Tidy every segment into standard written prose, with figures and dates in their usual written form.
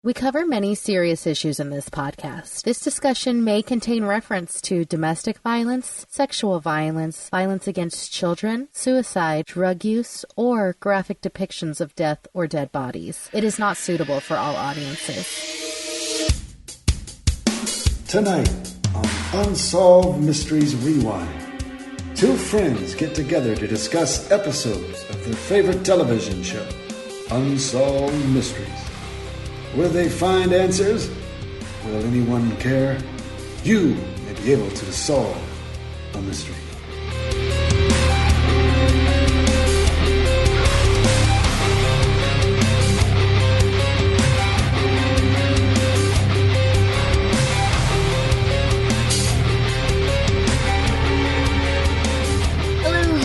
We cover many serious issues in this podcast. This discussion may contain reference to domestic violence, sexual violence, violence against children, suicide, drug use, or graphic depictions of death or dead bodies. It is not suitable for all audiences. Tonight on Unsolved Mysteries Rewind, two friends get together to discuss episodes of their favorite television show, Unsolved Mysteries. Will they find answers? Will anyone care? You may be able to solve a mystery.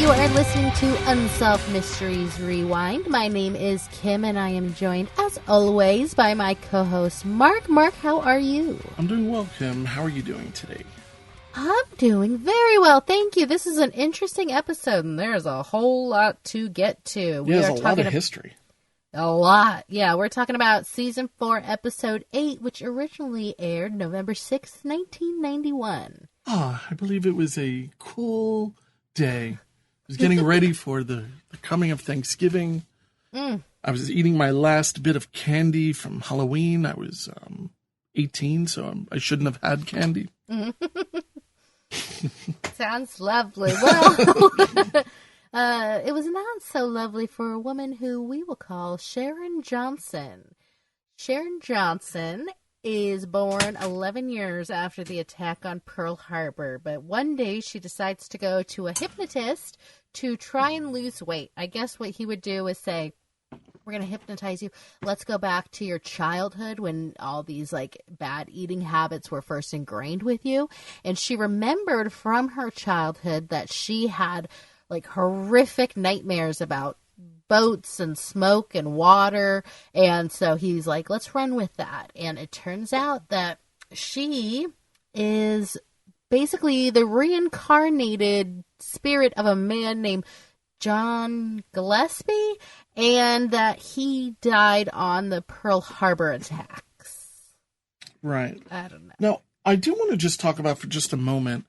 You are listening to Unsolved Mysteries Rewind. My name is Kim, and I am joined, as always, by my co-host, Mark. Mark, how are you? I'm doing well, Kim. How are you doing today? I'm doing very well, thank you. This is an interesting episode, and there's a whole lot to get to. Yeah, there's a lot of history. A lot. Yeah, we're talking about Season 4, Episode 8, which originally aired November 6th, 1991. I believe it was a cool day. I was getting ready for the coming of Thanksgiving. I was eating my last bit of candy from Halloween. I was 18, so I shouldn't have had candy. Sounds lovely. Well, it was not so lovely for a woman who we will call Sharon Johnson. Sharon Johnson is born 11 years after the attack on Pearl Harbor, but one day she decides to go to a hypnotist to try and lose weight. I guess what he would do is say, we're going to hypnotize you. Let's go back to your childhood when all these bad eating habits were first ingrained with you. And she remembered from her childhood that she had horrific nightmares about boats and smoke and water. And so he's like, let's run with that. And it turns out that she is basically the reincarnated spirit of a man named John Gillespie, and that he died on the Pearl Harbor attacks. Right. I don't know. Now, I do want to just talk about for just a moment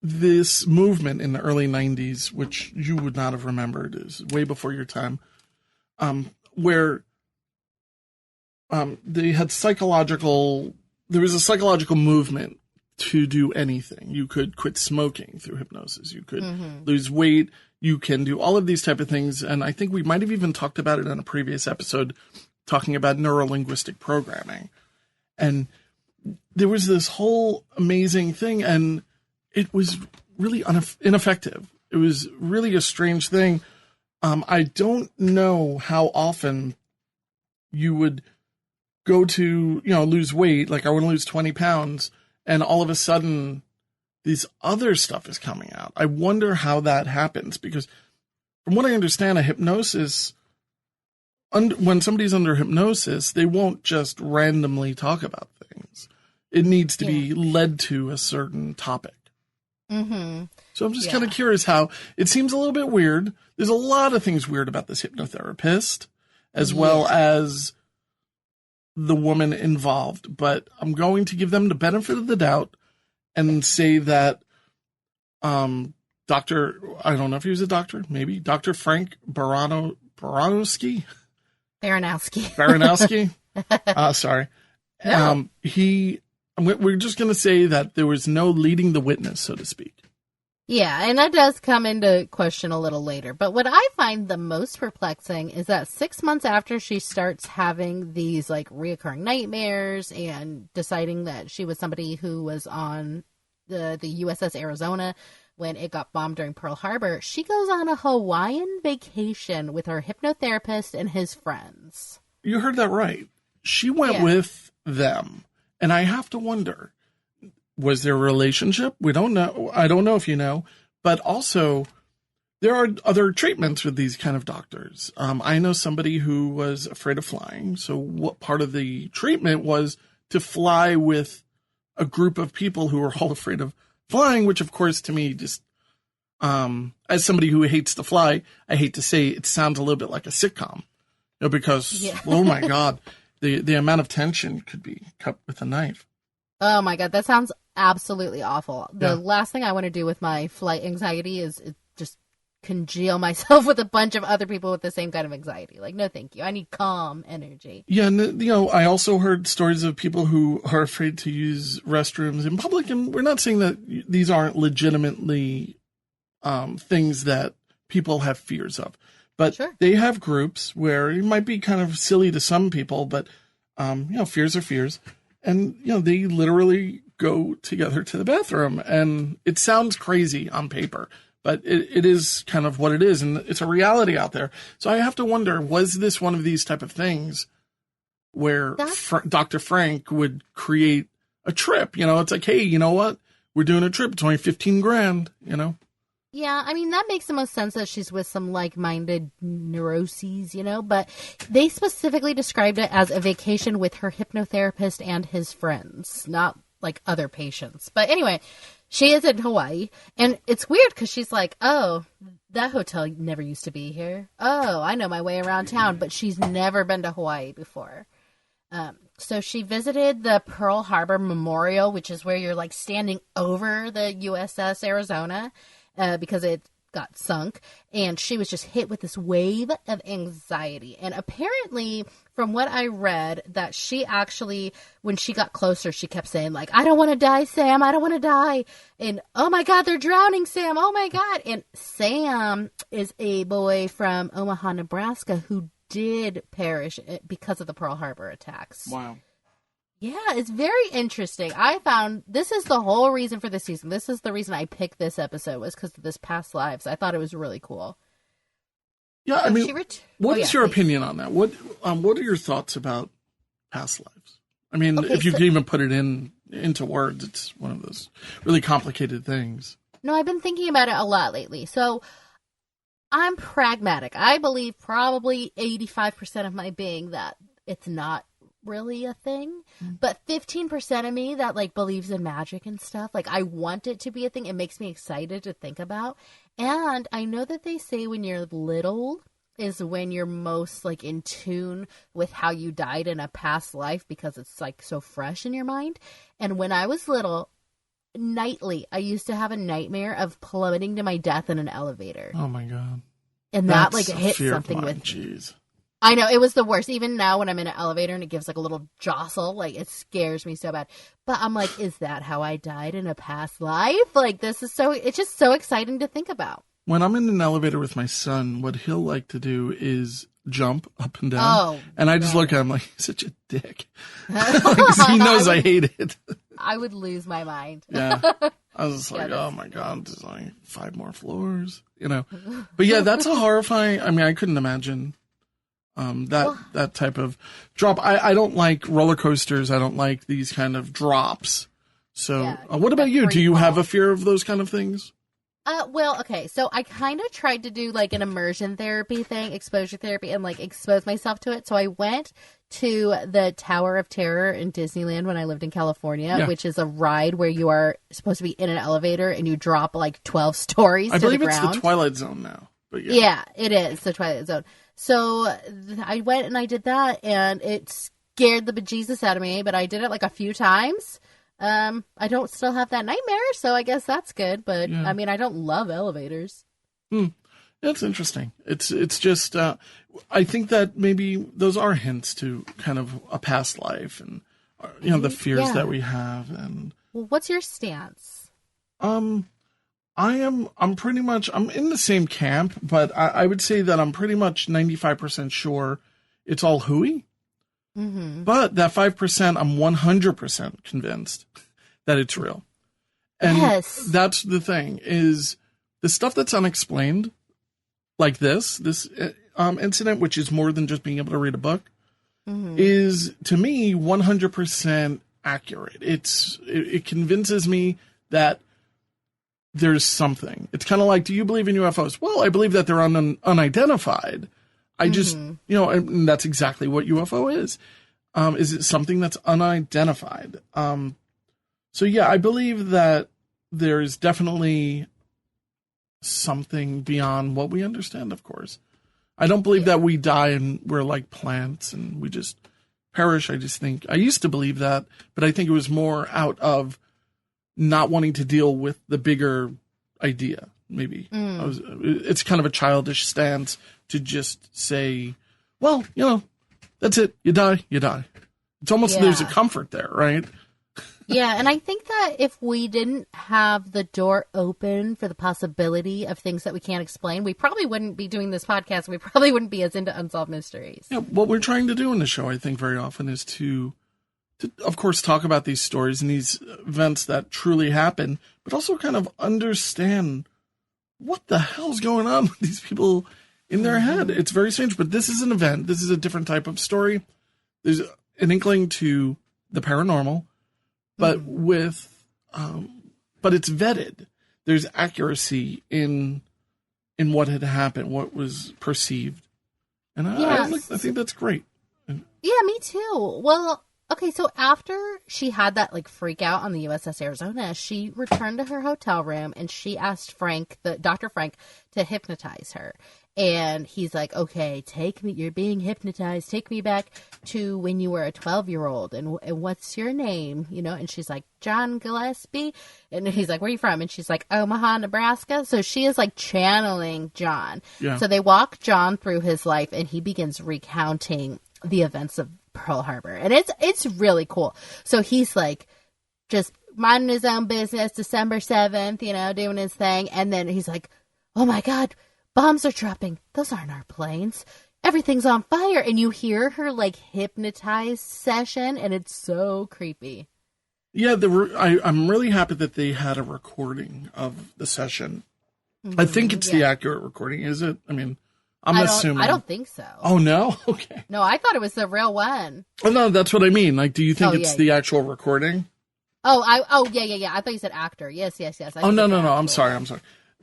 this movement in the early 90s, which you would not have remembered, is way before your time, where they had there was a psychological movement to do anything. You could quit smoking through hypnosis. You could lose weight. You can do all of these type of things. And I think we might have even talked about it in a previous episode, talking about neuro-linguistic programming. And there was this whole amazing thing, and it was really ineffective. It was really a strange thing. I don't know how often you would go to, lose weight. Like, I want to lose 20 pounds. And all of a sudden, this other stuff is coming out. I wonder how that happens, because from what I understand, a hypnosis, when somebody's under hypnosis, they won't just randomly talk about things. It needs to be led to a certain topic. Mm-hmm. So I'm just kind of curious how it seems a little bit weird. There's a lot of things weird about this hypnotherapist, as well as the woman involved, but I'm going to give them the benefit of the doubt and say that Dr. I don't know if he was a doctor, maybe Dr. Frank Baranowski. Sorry. No. We're just going to say that there was no leading the witness, so to speak. Yeah, and that does come into question a little later. But what I find the most perplexing is that 6 months after she starts having these reoccurring nightmares and deciding that she was somebody who was on the USS Arizona when it got bombed during Pearl Harbor, she goes on a Hawaiian vacation with her hypnotherapist and his friends. You heard that right. She went with them. And I have to wonder, was there a relationship? We don't know. I don't know if you know. But also, there are other treatments with these kind of doctors. I know somebody who was afraid of flying. So what part of the treatment was to fly with a group of people who are all afraid of flying, which, of course, to me, just as somebody who hates to fly, I hate to say it sounds a little bit like a sitcom. Because, oh, my God. the amount of tension could be cut with a knife. Oh my God, that sounds absolutely awful. The last thing I want to do with my flight anxiety is just congeal myself with a bunch of other people with the same kind of anxiety. Like, no, thank you. I need calm energy. Yeah, and I also heard stories of people who are afraid to use restrooms in public, and we're not saying that these aren't legitimately things that people have fears of. But they have groups where it might be kind of silly to some people, but, fears are fears. And, they literally go together to the bathroom. And it sounds crazy on paper, but it is kind of what it is. And it's a reality out there. So I have to wonder, was this one of these type of things where Dr. Frank would create a trip? It's like, hey, you know what? We're doing a trip. It's only $15,000, Yeah, I mean, that makes the most sense that she's with some like-minded neuroses, but they specifically described it as a vacation with her hypnotherapist and his friends, not like other patients. But anyway, she is in Hawaii, and it's weird because she's like, oh, that hotel never used to be here. Oh, I know my way around town, but she's never been to Hawaii before. So she visited the Pearl Harbor Memorial, which is where you're like standing over the USS Arizona. Because it got sunk, and she was just hit with this wave of anxiety. And apparently, from what I read, that she actually, when she got closer, she kept saying, like, I don't want to die, Sam, I don't want to die. And, oh my God, they're drowning, Sam, oh my God. And Sam is a boy from Omaha, Nebraska, who did perish because of the Pearl Harbor attacks. Wow. Yeah, it's very interesting. I found this is the whole reason for this season. This is the reason I picked this episode, was because of this past lives. I thought it was really cool. Yeah, I mean, what is your opinion on that? What are your thoughts about past lives? I mean, if you can even put it into words, it's one of those really complicated things. No, I've been thinking about it a lot lately. So I'm pragmatic. I believe probably 85% of my being that it's not really a thing, but 15% of me that like believes in magic and stuff, like I want it to be a thing. It makes me excited to think about. And I know that they say when you're little is when you're most like in tune with how you died in a past life, because it's like so fresh in your mind. And when I was little, nightly I used to have a nightmare of plummeting to my death in an elevator. Oh my God. And that like hit something with me. Jeez. I know, it was the worst. Even now when I'm in an elevator and it gives like a little jostle, like it scares me so bad. But I'm like, is that how I died in a past life? Like it's just so exciting to think about. When I'm in an elevator with my son, what he'll like to do is jump up and down. Oh, and I just look at him like, such a dick. Because he knows I hate it. I would lose my mind. Yeah. I was just like, oh my God, there's like 5 more floors, But yeah, that's a horrifying, I mean, I couldn't imagine. That type of drop. I don't like roller coasters. I don't like these kind of drops. So what about you? Do you have a fear of those kind of things? Well, okay. So I kind of tried to do like an immersion therapy thing, exposure therapy, and like expose myself to it. So I went to the Tower of Terror in Disneyland when I lived in California, which is a ride where you are supposed to be in an elevator and you drop like 12 stories to the ground. I believe it's the Twilight Zone now. But yeah, it is the Twilight Zone. So I went and I did that, and it scared the bejesus out of me, but I did it like a few times. I don't still have that nightmare, so I guess that's good, but I mean, I don't love elevators. That's interesting. It's just, I think that maybe those are hints to kind of a past life and, the fears that we have. And well, what's your stance? I'm pretty much, I'm in the same camp, but I would say that I'm pretty much 95% sure it's all hooey. Mm-hmm. But that 5%, I'm 100% convinced that it's real. And that's the thing, is the stuff that's unexplained, like this incident, which is more than just being able to read a book, is, to me, 100% accurate. It convinces me that there's something. It's kind of like, do you believe in UFOs? Well, I believe that they're unidentified. I just, and that's exactly what UFO is. Is it something that's unidentified? So yeah, I believe that there's definitely something beyond what we understand, of course. I don't believe that we die and we're like plants and we just perish. I used to believe that, but I think it was more out of not wanting to deal with the bigger idea, maybe. It's kind of a childish stance to just say, well, that's it. You die. It's almost, there's a comfort there, right? Yeah, and I think that if we didn't have the door open for the possibility of things that we can't explain, we probably wouldn't be doing this podcast. We probably wouldn't be as into Unsolved Mysteries. Yeah, what we're trying to do in the show, I think, very often is to, of course, talk about these stories and these events that truly happen, but also kind of understand what the hell's going on with these people in their head. It's very strange, but this is an event. This is a different type of story. There's an inkling to the paranormal, but but it's vetted. There's accuracy in what had happened, what was perceived, and I think that's great. Yeah, me too. Well, okay, so after she had that freak out on the USS Arizona, she returned to her hotel room and she asked Dr. Frank, to hypnotize her. And he's like, okay, take me, you're being hypnotized. Take me back to when you were a 12-year-old. And what's your name? And she's like, John Gillespie. And he's like, where are you from? And she's like, Omaha, Nebraska. So she is channeling John. Yeah. So they walk John through his life and he begins recounting the events of Pearl Harbor. And it's really cool. So he's just minding his own business, December 7th, doing his thing. And then he's like, oh my God, bombs are dropping. Those aren't our planes. Everything's on fire. And you hear her hypnotized session, and it's so creepy. Yeah, I'm really happy that they had a recording of the session. I think it's the accurate recording, is it? I mean, I'm assuming. I don't think so. Oh, no? Okay. No, I thought it was the real one. Oh, no, that's what I mean. Do you think it's the actual recording? Yeah. I thought you said actor. Yes. Oh, no. I'm sorry.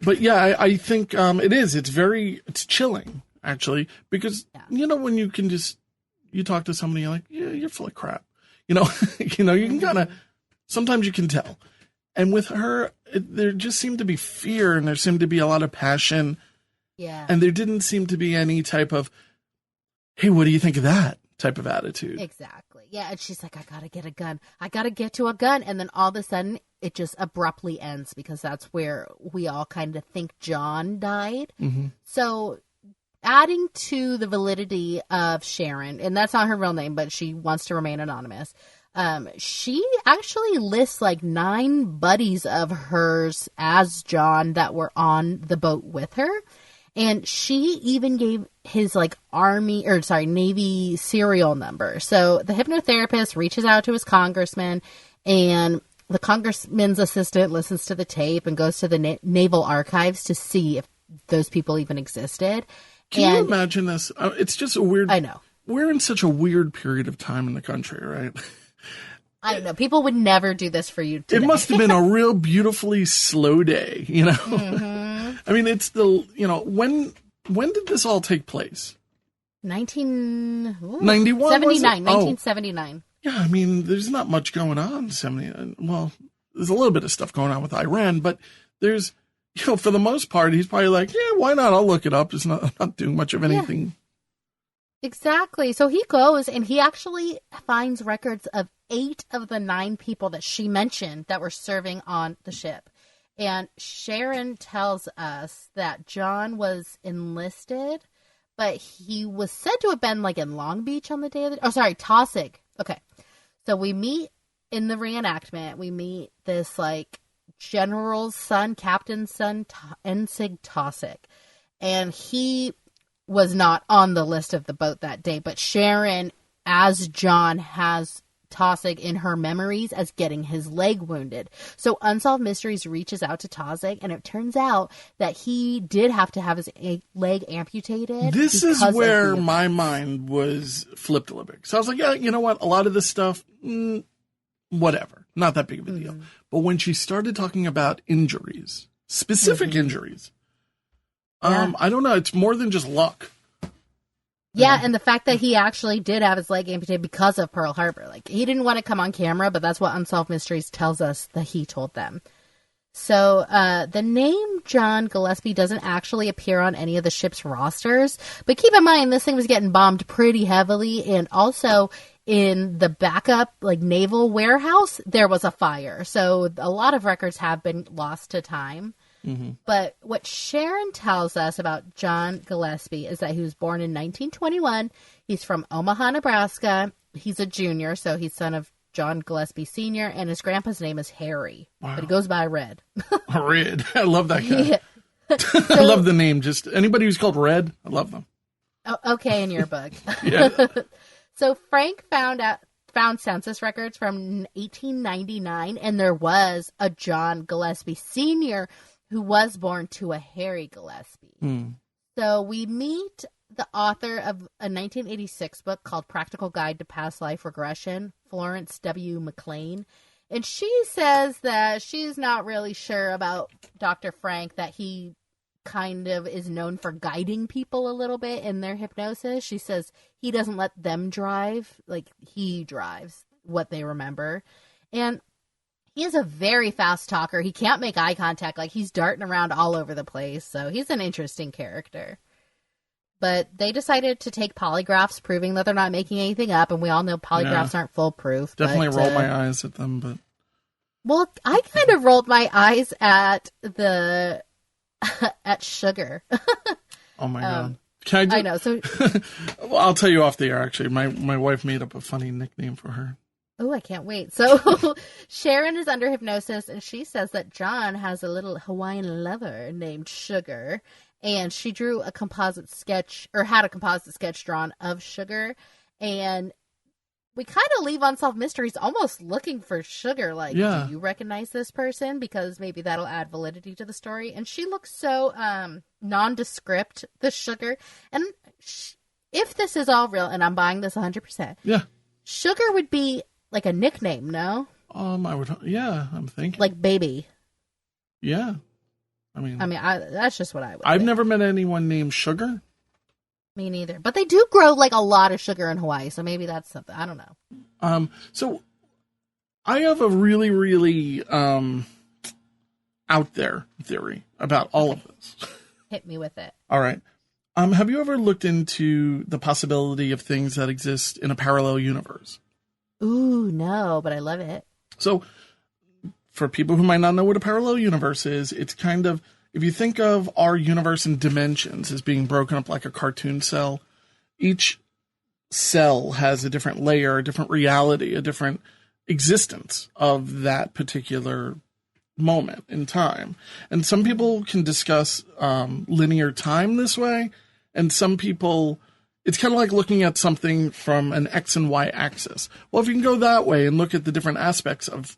But yeah, I think it is. It's chilling, actually, because, when you can you talk to somebody, you're like, yeah, you're full of crap. You can kind of, sometimes you can tell. And with her, there just seemed to be fear and there seemed to be a lot of passion. Yeah. And there didn't seem to be any type of, hey, what do you think of that type of attitude? Exactly. Yeah. And she's like, I got to get a gun. I got to get to a gun. And then all of a sudden it just abruptly ends because that's where we all kind of think John died. Mm-hmm. So adding to the validity of Sharon, and that's not her real name, but she wants to remain anonymous. She actually lists 9 buddies of hers as John that were on the boat with her. And she even gave his Navy serial number. So the hypnotherapist reaches out to his congressman, and the congressman's assistant listens to the tape and goes to the naval archives to see if those people even existed. Can you imagine this? It's just a weird. I know. We're in such a weird period of time in the country, right? I don't know. People would never do this for you today. It must have been a real beautifully slow day, Mm-hmm. I mean, it's when did this all take place? 1979. 1979. Yeah, I mean, there's not much going on. Well, there's a little bit of stuff going on with Iran, but there's, for the most part, he's probably like, yeah, why not? I'll look it up. I'm not doing much of anything. Yeah. Exactly. So he goes and he actually finds records of 8 of the 9 people that she mentioned that were serving on the ship. And Sharon tells us that John was enlisted, but he was said to have been in Long Beach on the day of Taussig. Okay. So we meet in the reenactment, we meet this general's son, captain's son, Ensig Taussig. And he was not on the list of the boat that day, but Sharon, as John, has Taussig in her memories as getting his leg wounded. So Unsolved Mysteries reaches out to Taussig, and it turns out that he did have to have his leg amputated. This is where my mind was flipped a little bit. So I was like, yeah, you know what? A lot of this stuff, whatever. Not that big of a deal. But when she started talking about injuries, specific injuries, I don't know. It's more than just luck. Yeah, and the fact that he actually did have his leg amputated because of Pearl Harbor. He didn't want to come on camera, but that's what Unsolved Mysteries tells us that he told them. So the name John Gillespie doesn't actually appear on any of the ship's rosters. But keep in mind, this thing was getting bombed pretty heavily. And also, in the backup, like, naval warehouse, there was a fire. So a lot of records have been lost to time. Mm-hmm. But what Sharon tells us about John Gillespie is that he was born in 1921. He's from Omaha, Nebraska. He's a junior, so he's son of John Gillespie Sr., and his grandpa's name is Harry. Wow. But he goes by Red. Red. I love that guy. Yeah. I love the name. Just anybody who's called Red, I love them. Oh, okay, in your book. Yeah. So Frank found census records from 1899, and there was a John Gillespie Sr. who was born to a Harry Gillespie. Mm. So we meet the author of a 1986 book called Practical Guide to Past Life Regression, Florence W. McLean. And she says that she's not really sure about Dr. Frank, that he kind of is known for guiding people a little bit in their hypnosis. She says he doesn't let them drive, like he drives what they remember. And he is a very fast talker. He can't make eye contact. Like, he's darting around all over the place. So he's an interesting character. But they decided to take polygraphs, proving that they're not making anything up. And we all know polygraphs aren't foolproof. Definitely roll my eyes at them. But well, I kind of rolled my eyes at at Sugar. Oh, my God. Can I know. So well, I'll tell you off the air, actually. My wife made up a funny nickname for her. Oh, I can't wait. So Sharon is under hypnosis, and she says that John has a little Hawaiian lover named Sugar. And she drew a composite sketch, or had a composite sketch drawn of Sugar. And we kind of leave Unsolved Mysteries almost looking for Sugar. Like, do you recognize this person? Because maybe that'll add validity to the story. And she looks so nondescript, the Sugar. And if this is all real, and I'm buying this 100%, Sugar would be like a nickname, no? I'm thinking. Like Baby. Yeah. I mean, that's just what I would I've think. never met anyone named Sugar. Me neither. But they do grow like a lot of sugar in Hawaii, so maybe that's something. I don't know. So I have a really, really out there theory about all of this. Hit me with it. All right. Have you ever looked into the possibility of things that exist in a parallel universe? Ooh, no, but I love it. So for people who might not know what a parallel universe is, it's kind of, if you think of our universe in dimensions as being broken up like a cartoon cell, each cell has a different layer, a different reality, a different existence of that particular moment in time. And some people can discuss linear time this way, and some people, it's kind of like looking at something from an X and Y axis. Well, if you can go that way and look at the different aspects of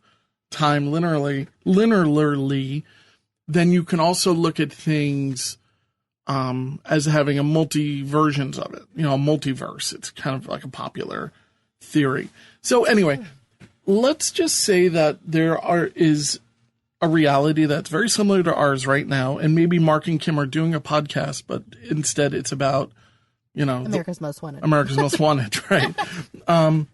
time linearly, then you can also look at things as having a multi versions of it, a multiverse. It's kind of like a popular theory. So anyway, let's just say that is a reality that's very similar to ours right now, and maybe Mark and Kim are doing a podcast, but instead it's about, America's Most Wanted. America's Most Wanted, right? And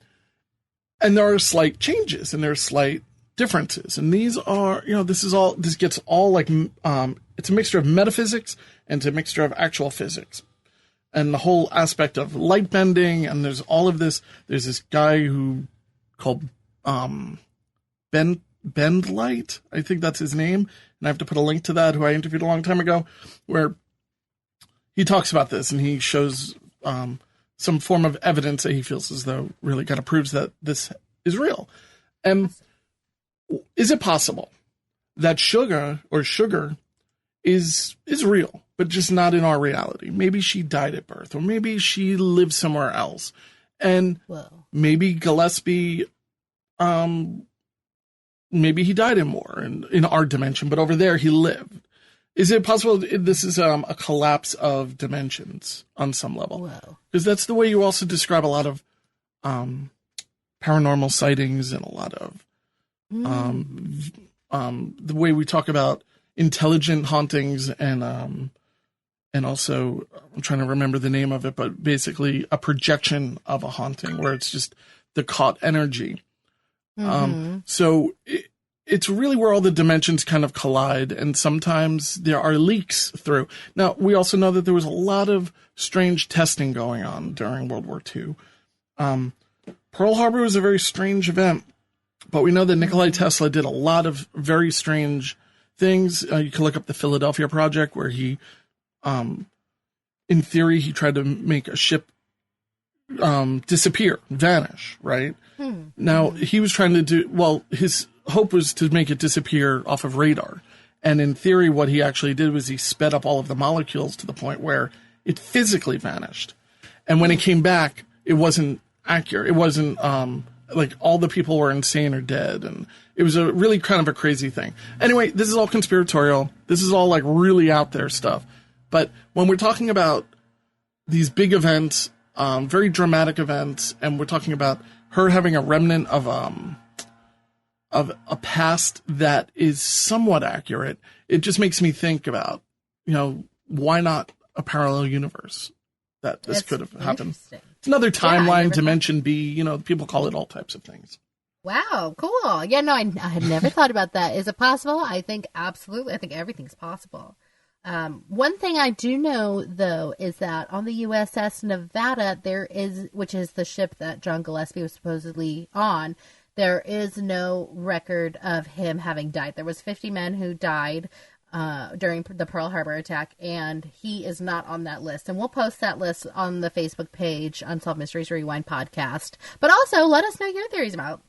there are slight changes and there are slight differences, and these are, this gets all like, it's a mixture of metaphysics and it's a mixture of actual physics, and the whole aspect of light bending. And there's all of this. There's this guy called Bend Light, I think that's his name, and I have to put a link to that, who I interviewed a long time ago, where he talks about this and he shows some form of evidence that he feels as though really kind of proves that this is real. And is it possible that sugar is real, but just not in our reality? Maybe she died at birth, or maybe she lived somewhere else, and maybe Gillespie, maybe he died in our dimension, but over there he lived. Is it possible this is a collapse of dimensions on some level? Because that's the way you also describe a lot of paranormal sightings, and a lot of the way we talk about intelligent hauntings, and also, I'm trying to remember the name of it, but basically a projection of a haunting where it's just the caught energy. So it's really where all the dimensions kind of collide, and sometimes there are leaks through. Now, we also know that there was a lot of strange testing going on during World War II. Pearl Harbor was a very strange event, but we know that Nikola Tesla did a lot of very strange things. You can look up the Philadelphia Project, where he, in theory, he tried to make a ship disappear, vanish, right? Now, he was trying to his hope was to make it disappear off of radar. And in theory, what he actually did was he sped up all of the molecules to the point where it physically vanished. And when it came back, it wasn't accurate. It wasn't like all the people were insane or dead. And it was a really kind of a crazy thing. Anyway, this is all conspiratorial. This is all like really out there stuff. But when we're talking about these big events, very dramatic events, and we're talking about her having a remnant of a past that is somewhat accurate, it just makes me think about, why not a parallel universe that this could have happened. It's another timeline, dimension B, people call it all types of things. Wow, cool. Yeah, no, I had never thought about that. Is it possible? I think absolutely. I think everything's possible. One thing I do know, though, is that on the USS Nevada, which is the ship that John Gillespie was supposedly on, there is no record of him having died. There was 50 men who died during the Pearl Harbor attack, and he is not on that list. And we'll post that list on the Facebook page, Unsolved Mysteries Rewind Podcast. But also, let us know your theories about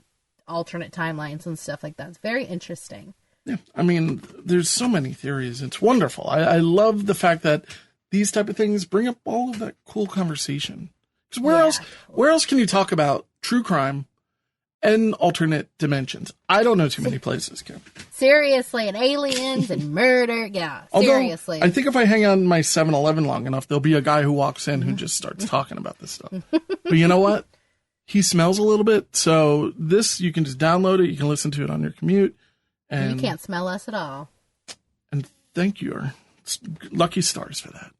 alternate timelines and stuff like that. It's very interesting. Yeah, I mean, there's so many theories. It's wonderful. I love the fact that these type of things bring up all of that cool conversation. Because where else can you talk about true crime and alternate dimensions? I don't know too many places, Kim. Seriously, and aliens and murder. Yeah, seriously. I think if I hang out in my 7-Eleven long enough, there'll be a guy who walks in who just starts talking about this stuff. But you know what? He smells a little bit. So this, you can just download it. You can listen to it on your commute. And you can't smell us at all. And thank you. Lucky stars for that.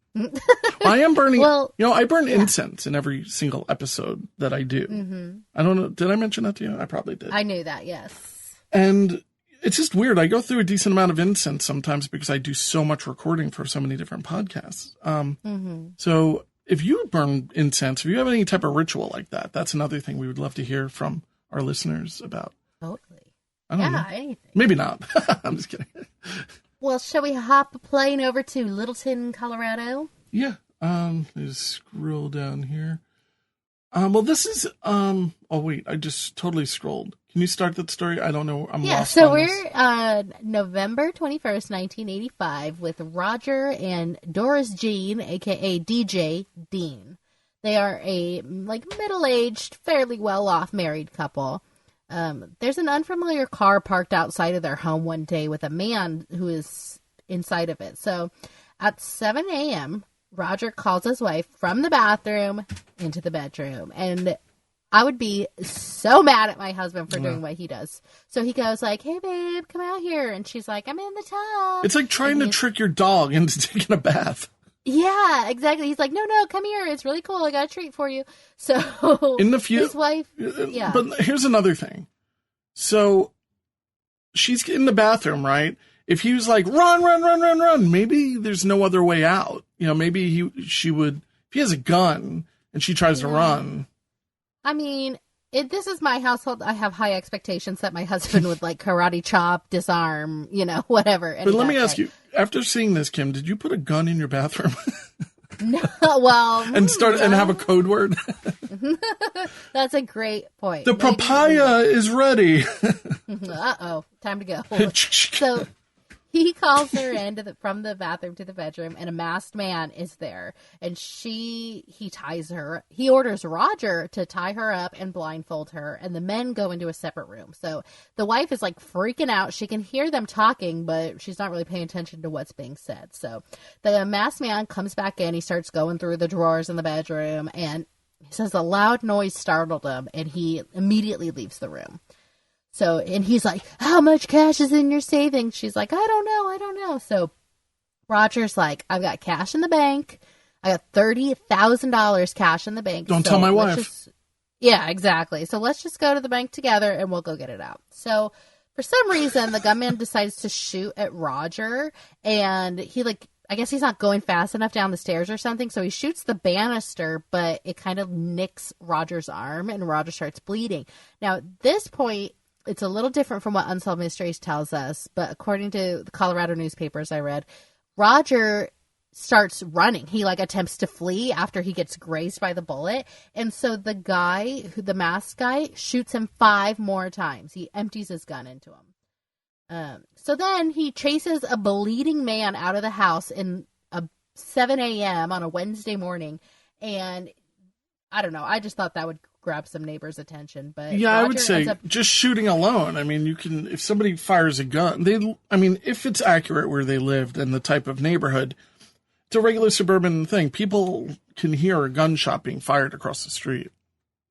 I am burning, I burn incense in every single episode that I do. Mm-hmm. I don't know. Did I mention that to you? I probably did. I knew that, yes. And it's just weird. I go through a decent amount of incense sometimes because I do so much recording for so many different podcasts. So if you burn incense, if you have any type of ritual like that, that's another thing we would love to hear from our listeners about. Totally. I don't know. Anything. Maybe not. I'm just kidding. Well, shall we hop a plane over to Littleton, Colorado? Yeah. Just scroll down here. Well, this is, oh wait, I just totally scrolled. Can you start that story? I don't know. I'm lost. So we're, November 21st, 1985 with Roger and Doris Jean, aka DJ Dean. They are a, middle-aged, fairly well-off married couple. There's an unfamiliar car parked outside of their home one day with a man who is inside of it. So at 7 a.m., Roger calls his wife from the bathroom into the bedroom. And I would be so mad at my husband for doing what he does. So he goes like, "Hey, babe, come out here." And she's like, "I'm in the tub." It's like trying to trick your dog into taking a bath. Yeah, exactly. He's like, no, come here. It's really cool. I got a treat for you. So in the his wife, yeah. But here's another thing. So she's in the bathroom, right? If he was like, run, maybe there's no other way out. Maybe she would, if he has a gun and she tries to run. I mean, this is my household. I have high expectations that my husband would karate chop, disarm, whatever. But let me ask you, after seeing this, Kim, did you put a gun in your bathroom? No, well. and have a code word? That's a great point. The papaya is ready. Uh-oh, time to go. So he calls her in from the bathroom to the bedroom, and a masked man is there. And he ties her. He orders Roger to tie her up and blindfold her, and the men go into a separate room. So the wife is freaking out. She can hear them talking, but she's not really paying attention to what's being said. So the masked man comes back in. He starts going through the drawers in the bedroom, and he says a loud noise startled him, and he immediately leaves the room. So, and he's like, "How much cash is in your savings?" She's like, I don't know. So Roger's like, "I've got cash in the bank. I got $30,000 cash in the bank. Don't tell my wife." Yeah, exactly. So let's just go to the bank together and we'll go get it out. So for some reason, the gunman decides to shoot at Roger, and he I guess he's not going fast enough down the stairs or something, so he shoots the banister, but it kind of nicks Roger's arm, and Roger starts bleeding. Now, at this point, it's a little different from what Unsolved Mysteries tells us, but according to the Colorado newspapers I read, Roger starts running. He attempts to flee after he gets grazed by the bullet. And so the guy, the masked guy, shoots him 5 more times. He empties his gun into him. So then he chases a bleeding man out of the house in 7 a.m. on a Wednesday morning. And I don't know. I just thought that would grab some neighbors' attention. But yeah, Roger I would say just shooting alone. I mean, you can, if somebody fires a gun, if it's accurate where they lived and the type of neighborhood, it's a regular suburban thing. People can hear a gunshot being fired across the street.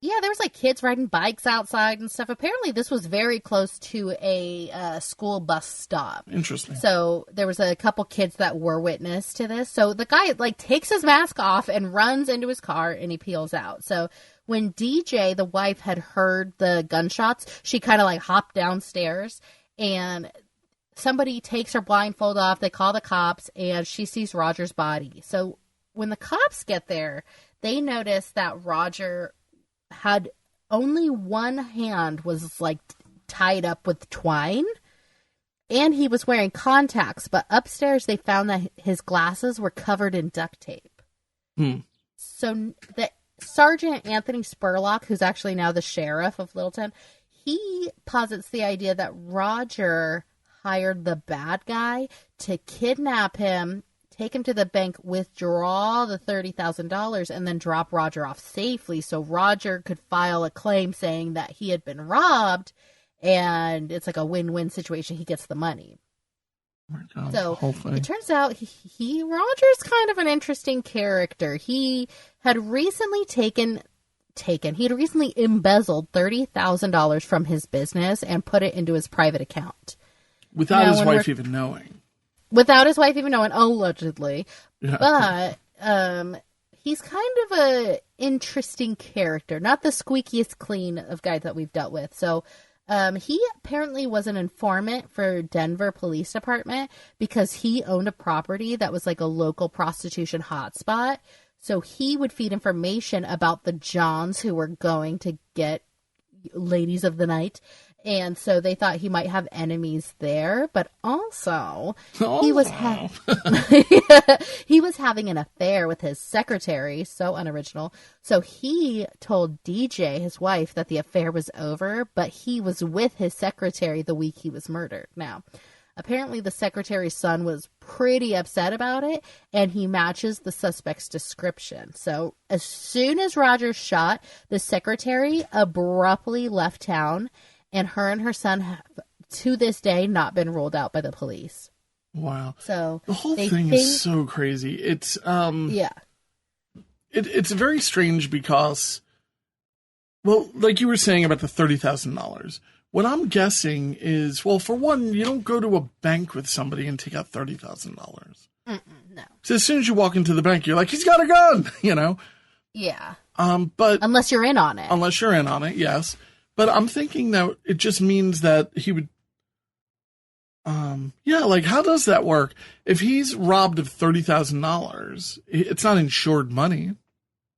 Yeah, there was kids riding bikes outside and stuff. Apparently, this was very close to a school bus stop. Interesting. So there was a couple kids that were witness to this. So the guy takes his mask off and runs into his car and he peels out. So when DJ, the wife, had heard the gunshots, she kind of hopped downstairs and somebody takes her blindfold off. They call the cops, and she sees Roger's body. So when the cops get there, they notice that Roger had only one hand was tied up with twine, and he was wearing contacts. But upstairs, they found that his glasses were covered in duct tape. So the Sergeant Anthony Spurlock, who's actually now the sheriff of Littleton, he posits the idea that Roger hired the bad guy to kidnap him, take him to the bank, withdraw the $30,000, and then drop Roger off safely so Roger could file a claim saying that he had been robbed, and it's a win-win situation. He gets the money. Oh my God, so it turns out Roger's kind of an interesting character. He had recently he'd recently embezzled $30,000 from his business and put it into his private account. Without his wife even knowing. Without his wife even knowing, allegedly. Yeah. But he's kind of a interesting character. Not the squeakiest clean of guys that we've dealt with. So he apparently was an informant for Denver Police Department because he owned a property that was a local prostitution hotspot. So he would feed information about the Johns who were going to get ladies of the night. And so they thought he might have enemies there, but also he was he was having an affair with his secretary, so unoriginal. So he told DJ, his wife, that the affair was over, but he was with his secretary the week he was murdered. Now, apparently the secretary's son was pretty upset about it, and he matches the suspect's description. So as soon as Roger shot, the secretary abruptly left town, and her son have, to this day, not been ruled out by the police. Wow. So the whole thing is so crazy. It's yeah. It's very strange because, well, like you were saying about the $30,000. What I'm guessing is, well, for one, you don't go to a bank with somebody and take out $30,000. No. So as soon as you walk into the bank, you're like, he's got a gun, Yeah. But unless you're in on it. Unless you're in on it, yes. But I'm thinking that it just means that he would, how does that work? If he's robbed of $30,000, it's not insured money.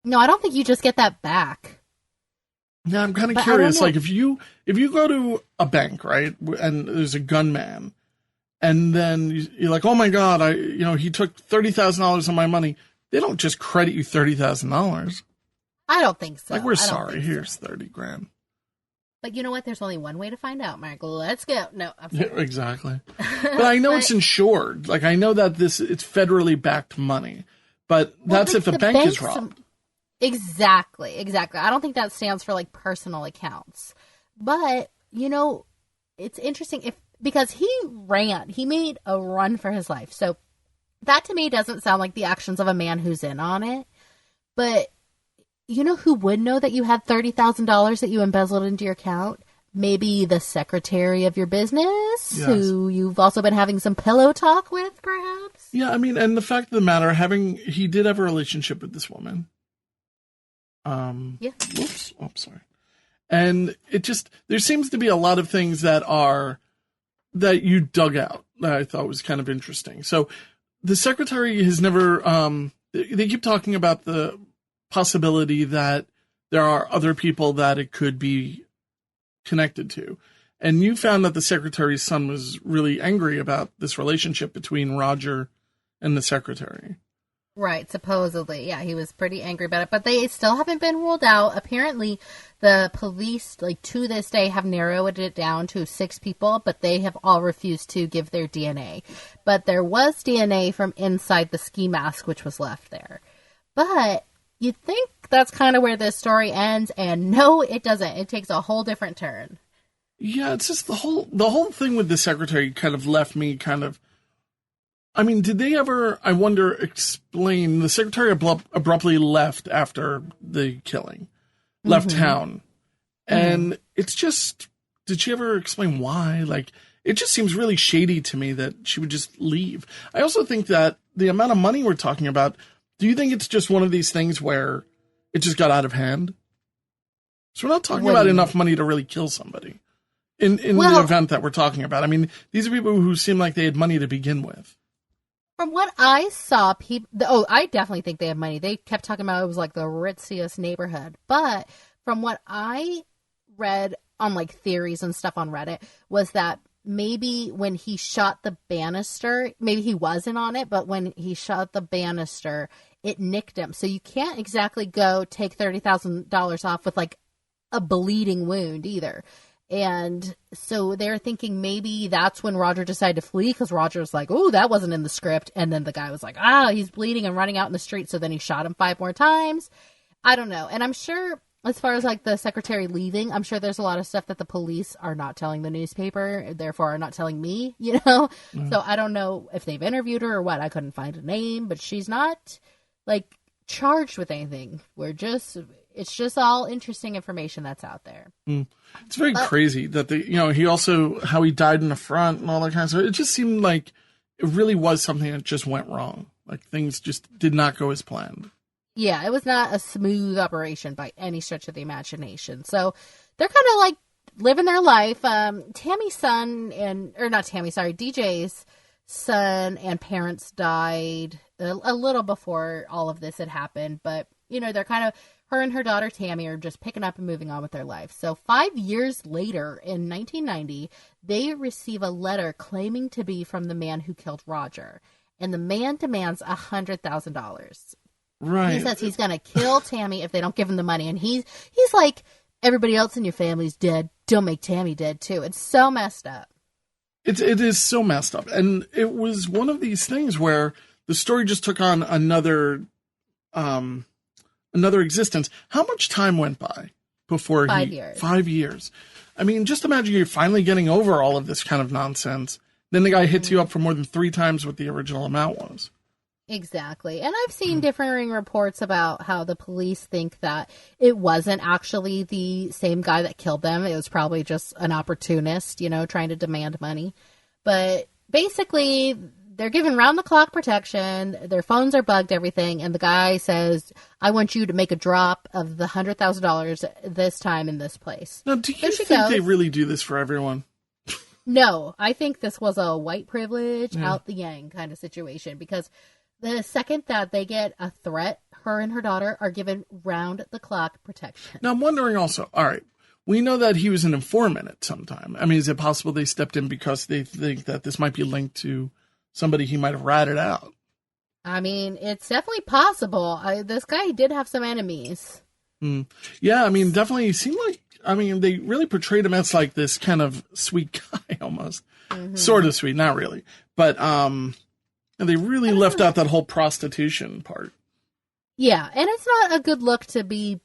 No, I don't think you just get that back. Yeah, I'm kind of curious. If you go to a bank, right, and there's a gunman, and then you're like, oh my God, he took $30,000 of my money. They don't just credit you $30,000. I don't think so. We're sorry. Here's $30,000. But you know what? There's only one way to find out, Mark. Let's go. No, I'm sorry. Yeah, exactly. But I know it's insured. I know that it's federally backed money. But that's if the bank is robbed. Exactly. I don't think that stands for personal accounts. But, it's interesting because he made a run for his life. So that to me doesn't sound like the actions of a man who's in on it. But you know who would know that you had $30,000 that you embezzled into your account? Maybe the secretary of your business, yes, who you've also been having some pillow talk with, perhaps? Yeah, and the fact of the matter, he did have a relationship with this woman. Yeah. Whoops. Oh, sorry. And there seems to be a lot of things that you dug out that I thought was kind of interesting. So the secretary has never, they keep talking about the possibility that there are other people that it could be connected to. And you found that the secretary's son was really angry about this relationship between Roger and the secretary. Right, supposedly. Yeah, he was pretty angry about it. But they still haven't been ruled out. Apparently, the police, like, to this day, have narrowed it down to 6 people, but they have all refused to give their DNA. But there was DNA from inside the ski mask, which was left there. But you'd think that's kind of where this story ends, and no, it doesn't. It takes a whole different turn. Yeah, it's just the whole thing with the secretary kind of left me kind of... I mean, did they ever, I wonder, explain... The secretary abruptly left after the killing. Left town. And it's just... Did she ever explain why? Like, it just seems really shady to me that she would just leave. I also think that the amount of money we're talking about, do you think it's just one of these things where it just got out of hand? So we're not talking about enough money to really kill somebody in the event that we're talking about. I mean, these are people who seem like they had money to begin with. From what I saw, I definitely think they have money. They kept talking about it was like the ritziest neighborhood. But from what I read on like theories and stuff on Reddit was that maybe when he shot the banister, maybe he wasn't on it, but when he shot the banister, it nicked him. So you can't exactly go take $30,000 off with like a bleeding wound either. And so they're thinking maybe that's when Roger decided to flee because Roger's like, oh, that wasn't in the script. And then the guy was like, he's bleeding and running out in the street. So then he shot him 5 more times. I don't know. And I'm sure as far as like the secretary leaving, I'm sure there's a lot of stuff that the police are not telling the newspaper, therefore are not telling me, you know? So I don't know if they've interviewed her or what. I couldn't find a name, but she's not like charged with anything. It's just all interesting information that's out there. It's very crazy that he also, how he died in the front and all that kind of stuff. It just seemed like it really was something that just went wrong. Like things just did not go as planned. Yeah, it was not a smooth operation by any stretch of the imagination. So they're kind of like living their life. DJ's son and parents died a little before all of this had happened. But, they're kind of, her and her daughter Tammy are just picking up and moving on with their life. So 5 years later, in 1990, they receive a letter claiming to be from the man who killed Roger. And the man demands $100,000. Right. He says he's going to kill Tammy if they don't give him the money. And he's like, everybody else in your family's dead. Don't make Tammy dead, too. It's so messed up. It is so messed up. And it was one of these things where the story just took on another existence. How much time went by before 5 years. 5 years. I mean, just imagine you're finally getting over all of this kind of nonsense. Then the guy hits you up for more than 3 times what the original amount was. Exactly. And I've seen differing reports about how the police think that it wasn't actually the same guy that killed them. It was probably just an opportunist, trying to demand money. But basically, they're given round-the-clock protection. Their phones are bugged, everything. And the guy says, I want you to make a drop of the $100,000 this time in this place. Now, do you think they really do this for everyone? No. I think this was a white privilege, out the yang kind of situation. Because the second that they get a threat, her and her daughter are given round-the-clock protection. Now, I'm wondering also, all right, we know that he was an informant at some time. I mean, is it possible they stepped in because they think that this might be linked to somebody he might have ratted out? I mean, it's definitely possible. This guy did have some enemies. Yeah, I mean, definitely seemed like, they really portrayed him as like this kind of sweet guy almost. Sort of sweet, not really. But, and they really left out that whole prostitution part. Yeah, and it's not a good look to be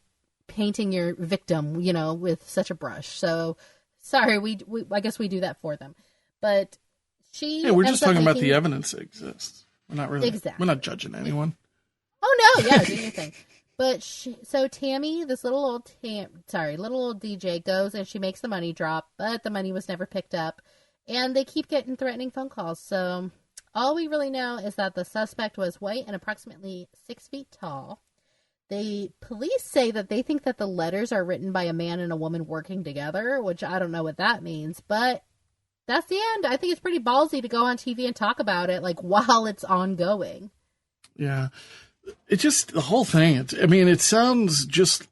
painting your victim, with such a brush. So, sorry, we I guess we do that for them. But we're just talking about the evidence that exists. We're not really, we're not judging anyone. Oh, no, yeah, do your thing. But so Tammy, this little old DJ goes and she makes the money drop, but the money was never picked up. And they keep getting threatening phone calls, so... All we really know is that the suspect was white and approximately 6 feet tall. The police say that they think that the letters are written by a man and a woman working together, which I don't know what that means, but that's the end. I think it's pretty ballsy to go on TV and talk about it, like, while it's ongoing. Yeah. It just, the whole thing, it sounds just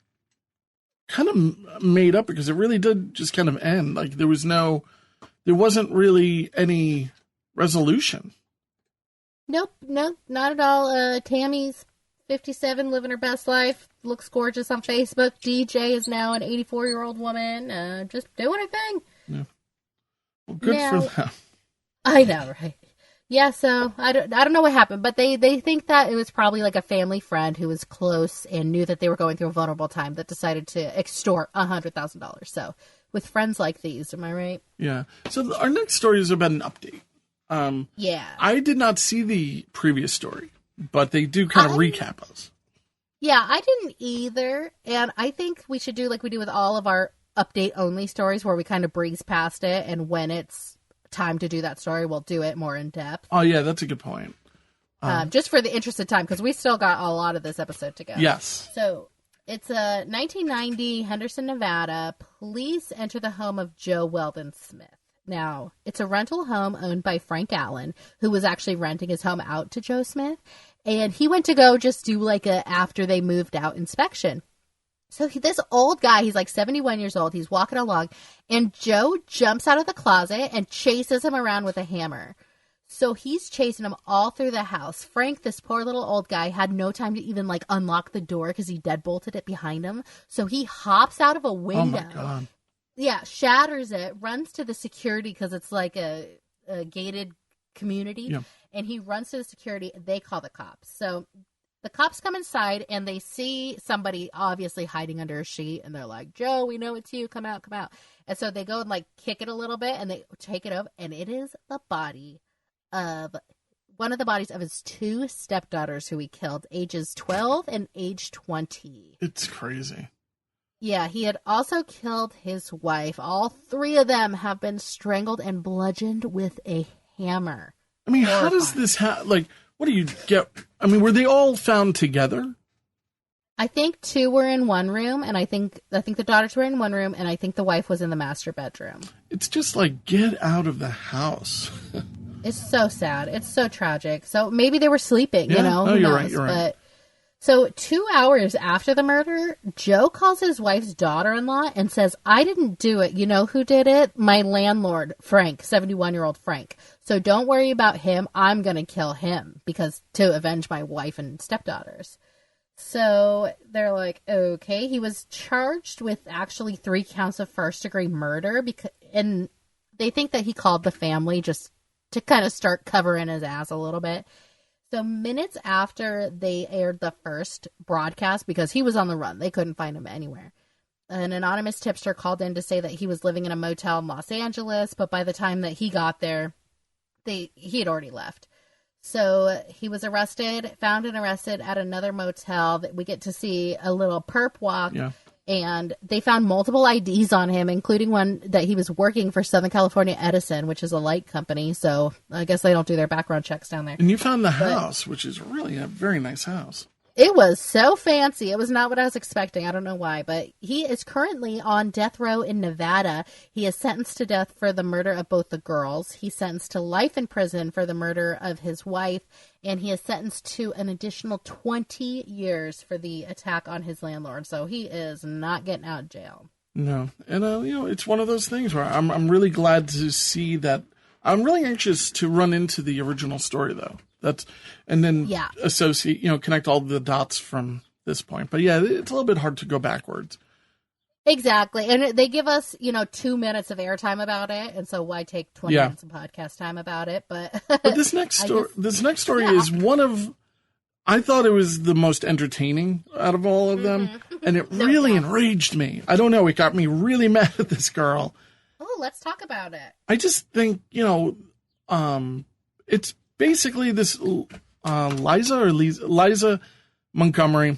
kind of made up because it really did just kind of end. Like, there wasn't really any resolution. Nope, not at all. Tammy's 57, living her best life, looks gorgeous on Facebook. DJ is now an 84-year-old woman, just doing her thing. Yeah. Well, good for them. I know, right? Yeah, so I don't know what happened, but they think that it was probably like a family friend who was close and knew that they were going through a vulnerable time that decided to extort $100,000. So with friends like these, am I right? Yeah. So our next story is about an update. Yeah. I did not see the previous story, but they do kind of recap us. Yeah, I didn't either, and I think we should do like we do with all of our update-only stories where we kind of breeze past it, and when it's time to do that story, we'll do it more in depth. Oh, yeah, that's a good point. Just for the interest of time, because we still got a lot of this episode to go. Yes. So, it's 1990, Henderson, Nevada. Police enter the home of Joe Weldon Smith. Now, it's a rental home owned by Frank Allen, who was actually renting his home out to Joe Smith. And he went to go just do like a after they moved out inspection. So this old guy, he's like 71 years old. He's walking along, and Joe jumps out of the closet and chases him around with a hammer. So he's chasing him all through the house. Frank, this poor little old guy, had no time to even like unlock the door because he deadbolted it behind him. So he hops out of a window. Oh my God. Yeah, shatters it, runs to the security because it's like a gated community. Yeah. And he runs to the security. They call the cops. So the cops come inside and they see somebody obviously hiding under a sheet. And they're like, Joe, we know it's you. Come out, come out. And so they go and like kick it a little bit and they take it over. And it is the body of one of the bodies of his two stepdaughters who he killed, ages 12 and age 20. It's crazy. Yeah, he had also killed his wife. All three of them have been strangled and bludgeoned with a hammer. I mean, how does this like, what do you get? I mean, were they all found together? I think two were in one room, and I think the daughters were in one room, and I think the wife was in the master bedroom. It's just like, get out of the house. It's so sad. It's so tragic. So maybe they were sleeping, you know? Oh, Who you're knows? right, you're right. But so 2 hours after the murder, Joe calls his wife's daughter-in-law and says, I didn't do it. You know who did it? My landlord, Frank, 71-year-old Frank. So don't worry about him. I'm going to kill him to avenge my wife and stepdaughters. So they're like, okay. He was charged with actually 3 counts of first-degree murder, and they think that he called the family just to kind of start covering his ass a little bit. So minutes after they aired the first broadcast, because he was on the run, they couldn't find him anywhere. An anonymous tipster called in to say that he was living in a motel in Los Angeles, but by the time that he got there, he had already left. So he was found and arrested at another motel that we get to see a little perp walk. Yeah. And they found multiple IDs on him, including one that he was working for Southern California Edison, which is a light company. So I guess they don't do their background checks down there. And you found the house, which is really a very nice house. It was so fancy. It was not what I was expecting. I don't know why, but he is currently on death row in Nevada. He is sentenced to death for the murder of both the girls. He's sentenced to life in prison for the murder of his wife, and he is sentenced to an additional 20 years for the attack on his landlord. So he is not getting out of jail. No. And, it's one of those things where I'm really glad to see that. I'm really anxious to run into the original story, though. Associate, connect all the dots from this point. But yeah, it's a little bit hard to go backwards. Exactly. And they give us, 2 minutes of airtime about it. And so why take 20 minutes of podcast time about it? But this next story is one of, I thought it was the most entertaining out of all of them. And it really enraged me. I don't know. It got me really mad at this girl. Oh, let's talk about it. I just think, it's basically this Liza Montgomery.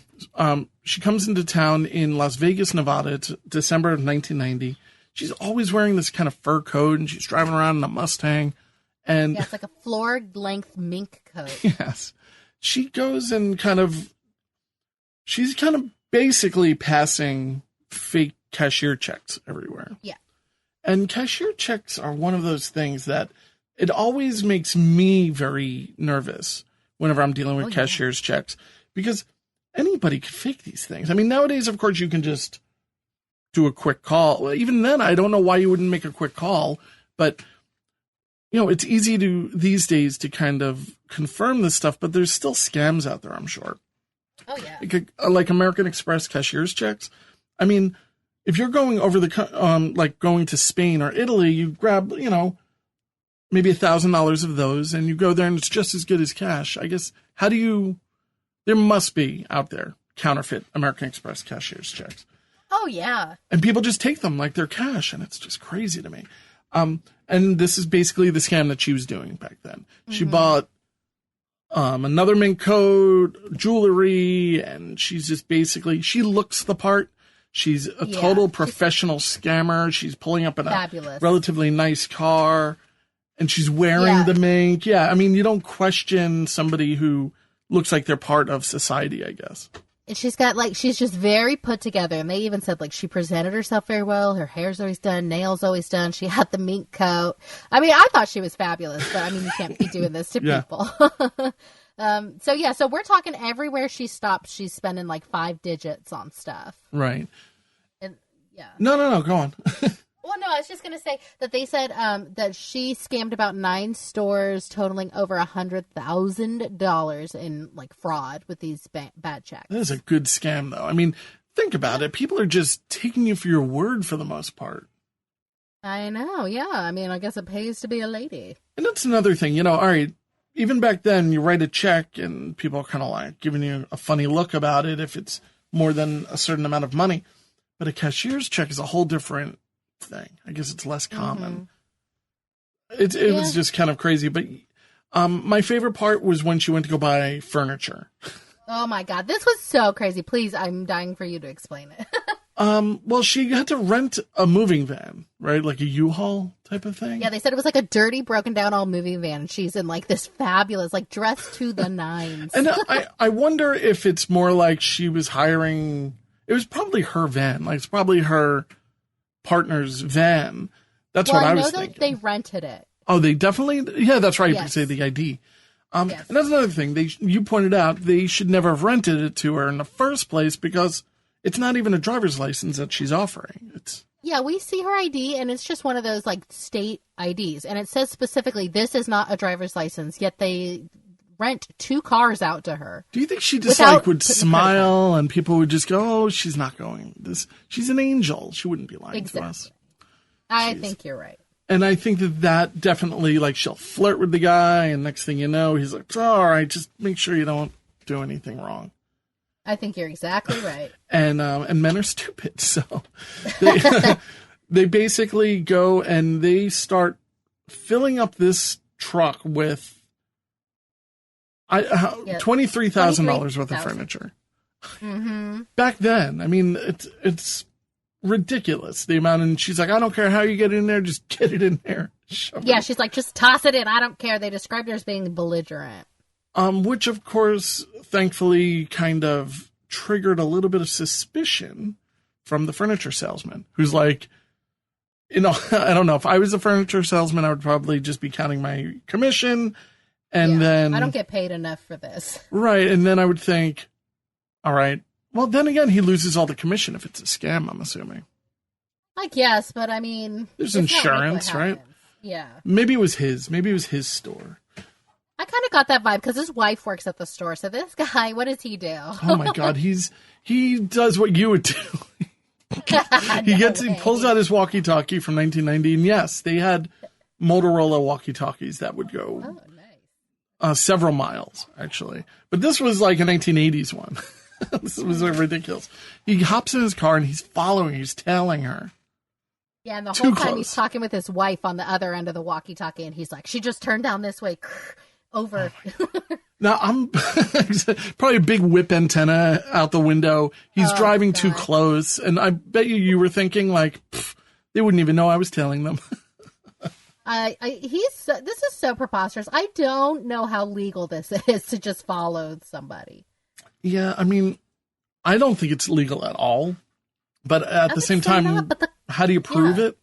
She comes into town in Las Vegas, Nevada. It's December of 1990. She's always wearing this kind of fur coat, and she's driving around in a Mustang. And it's like a floor-length mink coat. Yes. She goes and she's kind of basically passing fake cashier checks everywhere. Yeah. And cashier checks are one of those things that it always makes me very nervous whenever I'm dealing with cashier's checks, because anybody could fake these things. I mean, nowadays, of course, you can just do a quick call. Even then, I don't know why you wouldn't make a quick call, but it's easy these days to kind of confirm this stuff, but there's still scams out there, I'm sure. Oh, yeah. Like American Express cashier's checks. I mean, if you're going over like going to Spain or Italy, you grab, maybe $1,000 of those and you go there and it's just as good as cash. I guess, there must be out there counterfeit American Express cashier's checks. Oh, yeah. And people just take them like they're cash, and it's just crazy to me. And this is basically the scam that she was doing back then. She bought another mink coat, jewelry, and she's just basically, she looks the part. She's a total professional scammer. She's pulling up in a relatively nice car, and she's wearing the mink. Yeah, I mean, you don't question somebody who looks like they're part of society, I guess. And she's got, she's just very put together. And they even said, she presented herself very well. Her hair's always done. Nails always done. She had the mink coat. I mean, I thought she was fabulous. But, I mean, you can't be doing this to people. So we're talking everywhere she stops, she's spending, 5 digits on stuff. Right. And, yeah. No, go on. Well, no, I was just going to say that they said that she scammed about 9 stores, totaling over $100,000 in fraud with these bad checks. That is a good scam, though. I mean, think about it. People are just taking you for your word for the most part. I know, yeah. I mean, I guess it pays to be a lady. And that's another thing, all right. Even back then, you write a check and people are kind of giving you a funny look about it if it's more than a certain amount of money. But a cashier's check is a whole different thing. I guess it's less common. It was just kind of crazy. But my favorite part was when she went to go buy furniture. Oh my God, this was so crazy. Please, I'm dying for you to explain it. Well, she had to rent a moving van, right? Like a U-Haul type of thing. Yeah, they said it was like a dirty, broken down old moving van. And she's in this fabulous, dressed to the nines. And I wonder if it's more like she was hiring, it was probably her van. It's probably her partner's van. That's what I was thinking. They rented it. Oh, they definitely? Yeah, that's right. Yes. You could say the ID. And that's another thing. You pointed out they should never have rented it to her in the first place because it's not even a driver's license that she's offering. Yeah, we see her ID, and it's just one of those state IDs, and it says specifically this is not a driver's license. Yet they rent 2 cars out to her. Do you think she just would smile and people would just go, "Oh, she's not going this. She's an angel. She wouldn't be lying to us." I think you're right. And I think that definitely she'll flirt with the guy, and next thing you know, he's like, "Oh, all right, just make sure you don't do anything wrong." I think you're exactly right. And men are stupid, so they basically go and they start filling up this truck with $23,000 worth of furniture. Mm-hmm. Back then, I mean, it's ridiculous the amount. And she's like, "I don't care how you get in there, just get it in there." She's like, "Just toss it in. I don't care." They described her as being belligerent. Which, of course, thankfully kind of triggered a little bit of suspicion from the furniture salesman, who's like, I don't know. If I was a furniture salesman, I would probably just be counting my commission. And then I don't get paid enough for this. Right. And then I would think, all right, well, then again, he loses all the commission if it's a scam, I'm assuming. I guess, but I mean, there's insurance, right? Yeah. Maybe it was his store. I kind of got that vibe because his wife works at the store. So this guy, what does he do? Oh my God, he does what you would do. He pulls out his walkie-talkie from 1990, and yes, they had Motorola walkie-talkies that would go several miles, actually. But this was like a 1980s one. This was ridiculous. He hops in his car and he's tailing her. Yeah, and the whole time he's talking with his wife on the other end of the walkie-talkie, and he's like, "She just turned down this way." Over. Now, I'm probably a big whip antenna out the window. He's driving too close. And I bet you were thinking they wouldn't even know I was telling them. This is so preposterous. I don't know how legal this is to just follow somebody. Yeah, I mean, I don't think it's legal at all. But at the same time, how do you prove it?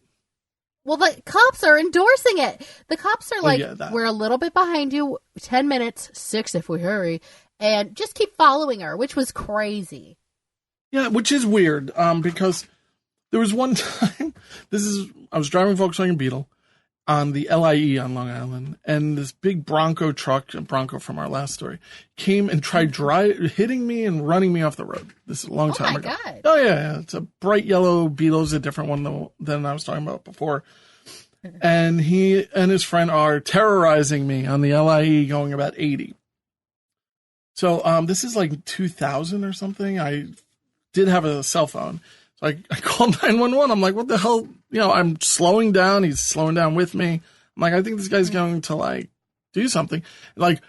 Well, the cops are endorsing it. The cops are like, that. we're a little bit behind you, 10 minutes, 6 if we hurry, and just keep following her, which was crazy. Yeah, which is weird, because there was one time, I was driving Volkswagen Beetle on the LIE on Long Island, and this big Bronco truck, a Bronco from our last story, came and tried hitting me and running me off the road. This is a long time ago. God. Oh, yeah. It's a bright yellow Beetle. It's a different one than I was talking about before. And he and his friend are terrorizing me on the LIE going about 80. So this is like 2000 or something. I did have a cell phone. So I called 911. I'm like, what the hell? I'm slowing down. He's slowing down with me. I'm like, I think this guy's going to like do something. Like,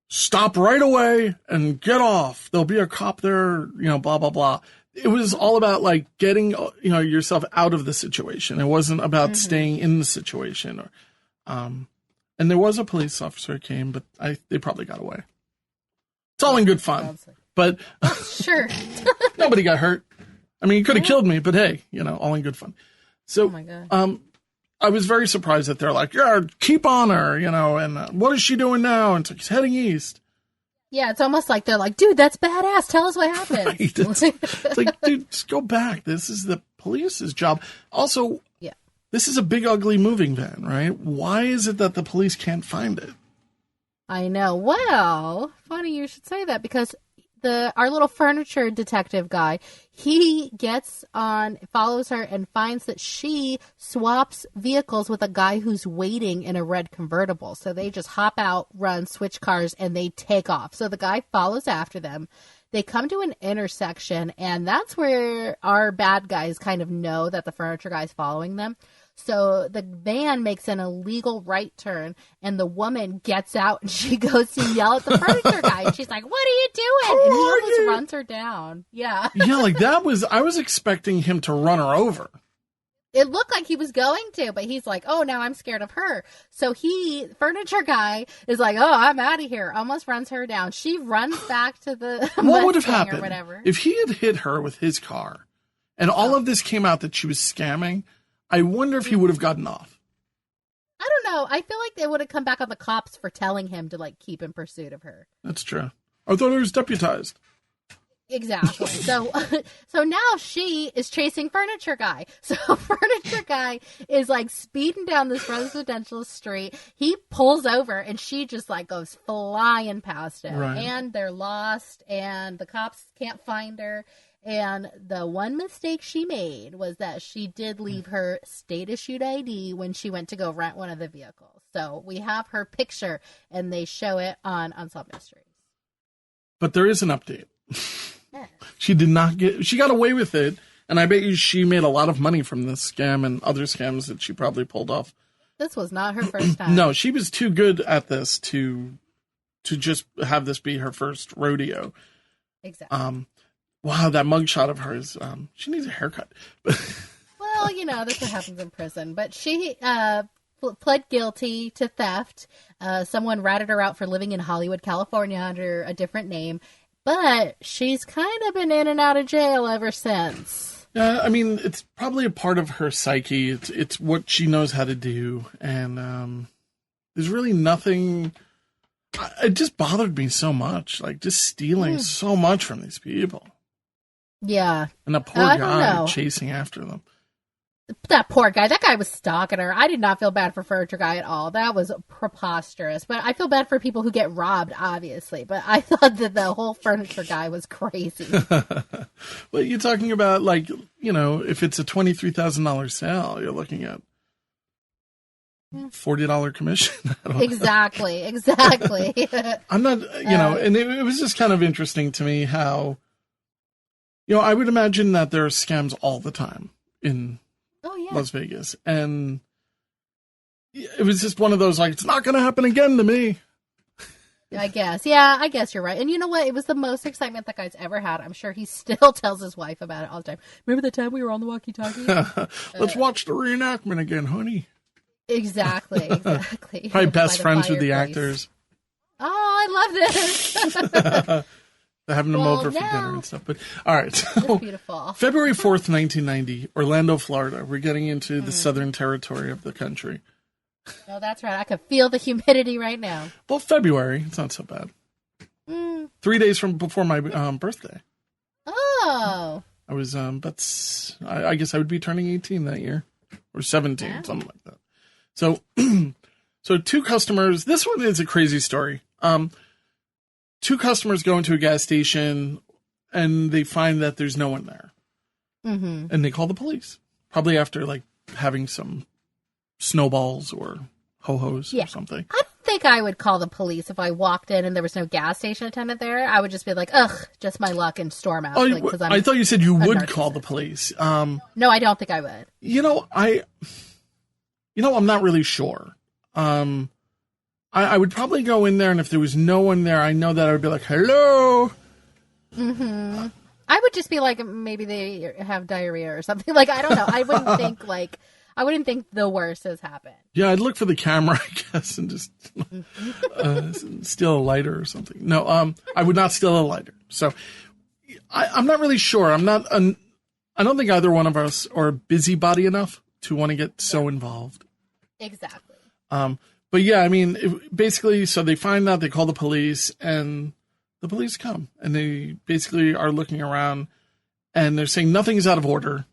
stop right away and get off. There'll be a cop there, blah, blah, blah. It was all about like getting, yourself out of the situation. It wasn't about staying in the situation. Or, and there was a police officer who came, but they probably got away. It's all in good fun. But sure. Nobody got hurt. I mean, he could have killed me, but hey, all in good fun. So, oh my God. I was very surprised that they're like, yeah, keep on her, and what is she doing now? And it's like, he's heading east. Yeah, it's almost like they're like, dude, that's badass. Tell us what happened. Right. It's like, dude, just go back. This is the police's job. Also, This is a big, ugly moving van, right? Why is it that the police can't find it? I know. Well, funny you should say that, because our little furniture detective guy, he follows her and finds that she swaps vehicles with a guy who's waiting in a red convertible. So they just hop out, run, switch cars, and they take off. So the guy follows after them. They come to an intersection, and that's where our bad guys kind of know that the furniture guy's following them. So the van makes an illegal right turn, and the woman gets out, and she goes to yell at the furniture guy. And she's like, what are you doing? And he almost runs her down. Yeah. Yeah, like I was expecting him to run her over. It looked like he was going to, but he's like, oh, now I'm scared of her. So furniture guy, is like, oh, I'm out of here. Almost runs her down. She runs back to the What would have happened or whatever. if he had hit her with his car and all of this came out that she was scamming? I wonder if he would have gotten off. I don't know. I feel like they would have come back on the cops for telling him to like keep in pursuit of her. That's true. I thought he was deputized. Exactly. So now she is chasing furniture guy. So furniture guy is like speeding down this residential street. He pulls over and she just like goes flying past him. Right. And they're lost and the cops can't find her. And the one mistake she made was that she did leave her state-issued ID when she went to go rent one of the vehicles. So we have her picture, and they show it on Unsolved Mysteries. But there is an update. Yeah. She got away with it, and I bet you she made a lot of money from this scam and other scams that she probably pulled off. This was not her first time. No, she was too good at this to just have this be her first rodeo. Exactly. Wow, that mugshot of hers. She needs a haircut. Well, that's what happens in prison. But she pled guilty to theft. Someone ratted her out for living in Hollywood, California under a different name. But she's kind of been in and out of jail ever since. Yeah, I mean, it's probably a part of her psyche. It's what she knows how to do. And there's really nothing... It just bothered me so much. Like, just stealing so much from these people. Yeah. And that poor guy chasing after them. That poor guy. That guy was stalking her. I did not feel bad for Furniture Guy at all. That was preposterous. But I feel bad for people who get robbed, obviously. But I thought that the whole Furniture Guy was crazy. Well, you're talking about, like, if it's a $23,000 sale, you're looking at $40 commission. Exactly. I'm not, and it was just kind of interesting to me how, I would imagine that there are scams all the time in Las Vegas. And it was just one of those, like, it's not going to happen again to me. I guess. Yeah, I guess you're right. And you know what? It was the most excitement that guy's ever had. I'm sure he still tells his wife about it all the time. Remember the time we were on the walkie-talkie? Let's watch the reenactment again, honey. Exactly. Probably best friends with the actors. Oh, I love this. having them over for dinner and stuff. But all right, so beautiful. February 4th, 1990, Orlando, Florida. We're getting into the southern territory of the country. Oh, that's right. I can feel the humidity right now. Well, February, it's not so bad. 3 days before my birthday. Oh. I was, I guess I would be turning 18 that year. Or 17, something like that. So, so two customers, this one is a crazy story. Two customers go into a gas station and they find that there's no one there. Mm-hmm. And they call the police. Probably after, like, having some snowballs or ho-hos or something. I don't think I would call the police if I walked in and there was no gas station attendant there. I would just be like, ugh, just my luck and storm out. Oh, like, I thought you said you would call the police. No, I don't think I would. I'm not really sure. I would probably go in there, and if there was no one there, I know that I would be like, hello. Mm-hmm. I would just be like, maybe they have diarrhea or something. Like, I don't know. I wouldn't think the worst has happened. Yeah, I'd look for the camera, I guess, and just steal a lighter or something. No, I would not steal a lighter. So I'm not really sure. I don't think either one of us are busybody enough to want to get so involved. Exactly. But yeah, I mean, basically, so they find out, they call the police, and the police come, and they basically are looking around, and they're saying nothing's out of order.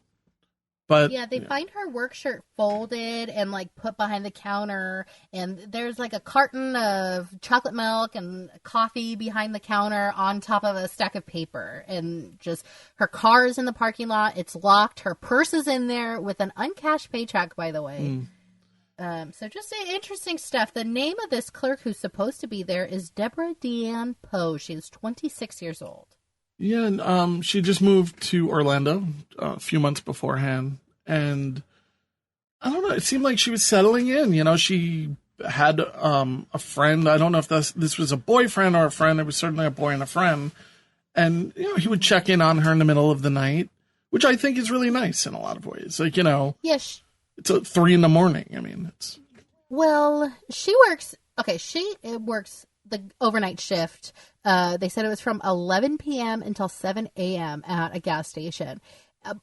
But yeah, they find her work shirt folded and like put behind the counter, and there's like a carton of chocolate milk and coffee behind the counter on top of a stack of paper, and just her car is in the parking lot. It's locked. Her purse is in there with an uncashed paycheck, by the way. So just interesting stuff. The name of this clerk who's supposed to be there is Deborah Deanne Poe. She's 26 years old. Yeah, and she just moved to Orlando a few months beforehand, and I don't know, it seemed like she was settling in. You know, she had a friend. I don't know if this was a boyfriend or a friend. It was certainly a boy and a friend, and you know, he would check in on her in the middle of the night, which I think is really nice in a lot of ways. Like, you know, yes, it's 3 a.m. I mean, it's she works. Okay, she works the overnight shift. They said it was from 11 p.m. until 7 a.m. at a gas station,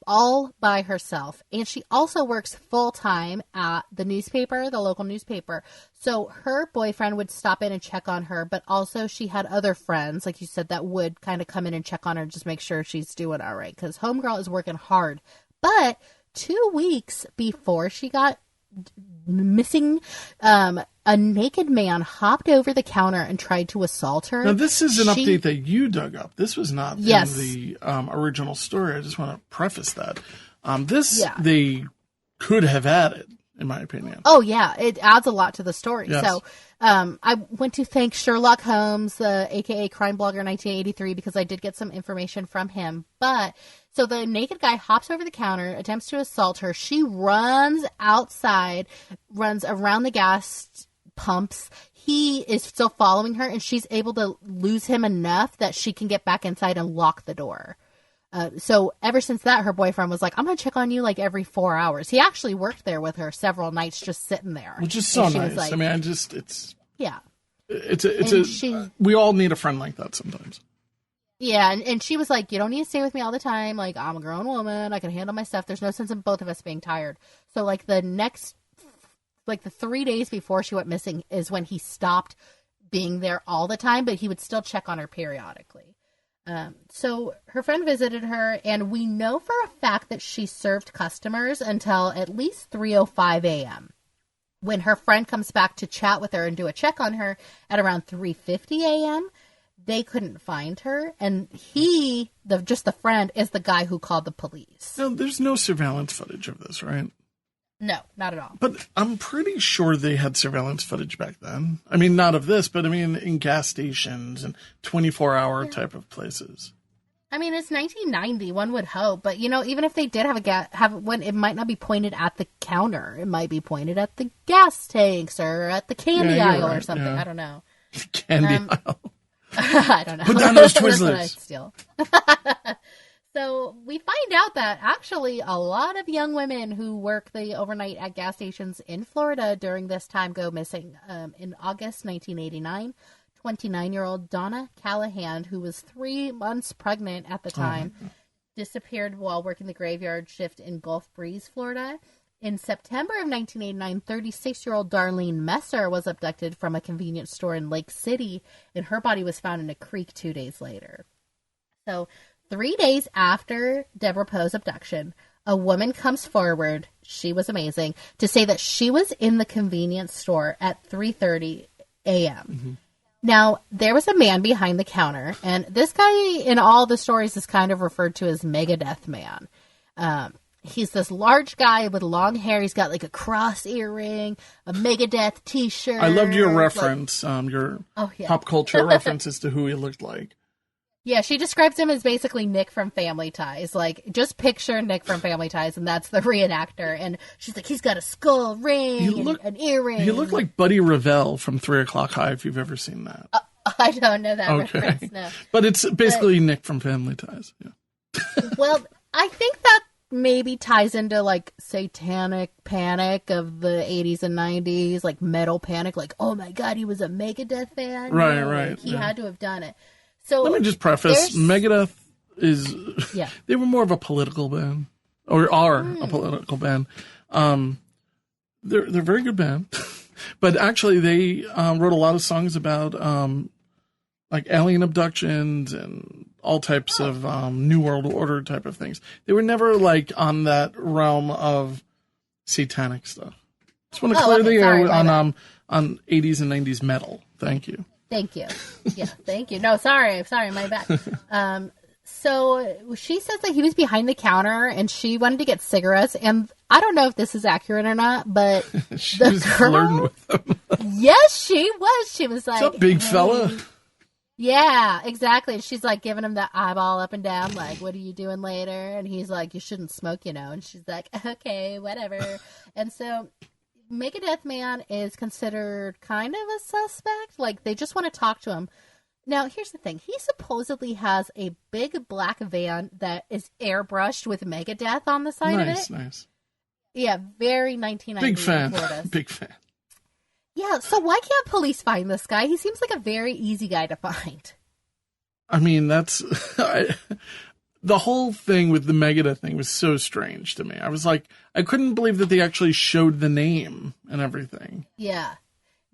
all by herself. And she also works full-time at the local newspaper. So her boyfriend would stop in and check on her, but also she had other friends, like you said, that would kind of come in and check on her, just make sure she's doing all right, because homegirl is working hard. But 2 weeks before she got missing, a naked man hopped over the counter and tried to assault her. Now, this is an update that you dug up. This was not in the original story. I just want to preface that. They could have added, in my opinion. Oh, yeah. It adds a lot to the story. Yes. So I went to thank Sherlock Holmes, a.k.a. Crime Blogger 1983, because I did get some information from him. So the naked guy hops over the counter, attempts to assault her. She runs outside, runs around the gas pumps. He is still following her, and she's able to lose him enough that she can get back inside and lock the door. So ever since that, her boyfriend was like, I'm going to check on you like every 4 hours. He actually worked there with her several nights, just sitting there. Which is so nice. Like, I mean, yeah. We all need a friend like that sometimes. Yeah, and she was like, you don't need to stay with me all the time. Like, I'm a grown woman. I can handle my stuff. There's no sense in both of us being tired. So, like, the 3 days before she went missing is when he stopped being there all the time, but he would still check on her periodically. So her friend visited her, and we know for a fact that she served customers until at least 3:05 a.m. When her friend comes back to chat with her and do a check on her at around 3:50 a.m., they couldn't find her, and the friend is the guy who called the police. No, there's no surveillance footage of this, right? No, not at all. But I'm pretty sure they had surveillance footage back then. I mean, not of this, but I mean, in gas stations and 24-hour type of places. I mean, it's 1990. One would hope, but you know, even if they did have one, it might not be pointed at the counter. It might be pointed at the gas tanks or at the candy aisle or something. Yeah. I don't know. Candy aisle. I don't know. Put down those Twizzlers. That's what I steal. So we find out that actually a lot of young women who work the overnight at gas stations in Florida during this time go missing. In August 1989, 29-year-old Donna Callahan, who was 3 months pregnant at the time, disappeared while working the graveyard shift in Gulf Breeze, Florida. In September of 1989, 36-year-old Darlene Messer was abducted from a convenience store in Lake City, and her body was found in a creek 2 days later. So 3 days after Deborah Poe's abduction, a woman comes forward, she was amazing, to say that she was in the convenience store at 3:30 a.m. Mm-hmm. Now, there was a man behind the counter, and this guy in all the stories is kind of referred to as Megadeth Man. He's this large guy with long hair. He's got like a cross earring, a Megadeth t-shirt. I loved your reference, your pop culture references to who he looked like. Yeah, she describes him as basically Nick from Family Ties. Like, just picture Nick from Family Ties, and that's the reenactor. And she's like, he's got a skull ring and an earring. He looked like Buddy Revell from 3 O'Clock High, if you've ever seen that. I don't know that reference, no. But it's basically Nick from Family Ties. Yeah. Well, I think that maybe ties into, like, satanic panic of the 80s and 90s, like metal panic. Like, oh my God, he was a Megadeth fan. Right, right. Like, he had to have done it. So let me just preface, Megadeth is, they were more of a political band, or are a political band. They're a very good band, but actually they wrote a lot of songs about like alien abductions and all types of New World Order type of things. They were never like on that realm of satanic stuff. Just want to clear the air on 80s and 90s metal. Thank you. Thank you. Yeah, thank you. No, sorry, my bad. So she says that he was behind the counter and she wanted to get cigarettes. And I don't know if this is accurate or not, but she was flirting with him. Yes, she was. She was like, "What's up, big fella?" Yeah, exactly. And she's like giving him the eyeball up and down, like, "What are you doing later?" And he's like, "You shouldn't smoke, you know." And she's like, "Okay, whatever." And so Megadeth Man is considered kind of a suspect. Like, they just want to talk to him. Now, here's the thing. He supposedly has a big black van that is airbrushed with Megadeth on the side of it. Nice. Yeah, very 1990s. Big fan. Big fan. Yeah, so why can't police find this guy? He seems like a very easy guy to find. I mean, that's... the whole thing with the Megadeth thing was so strange to me. I was like, I couldn't believe that they actually showed the name and everything. Yeah.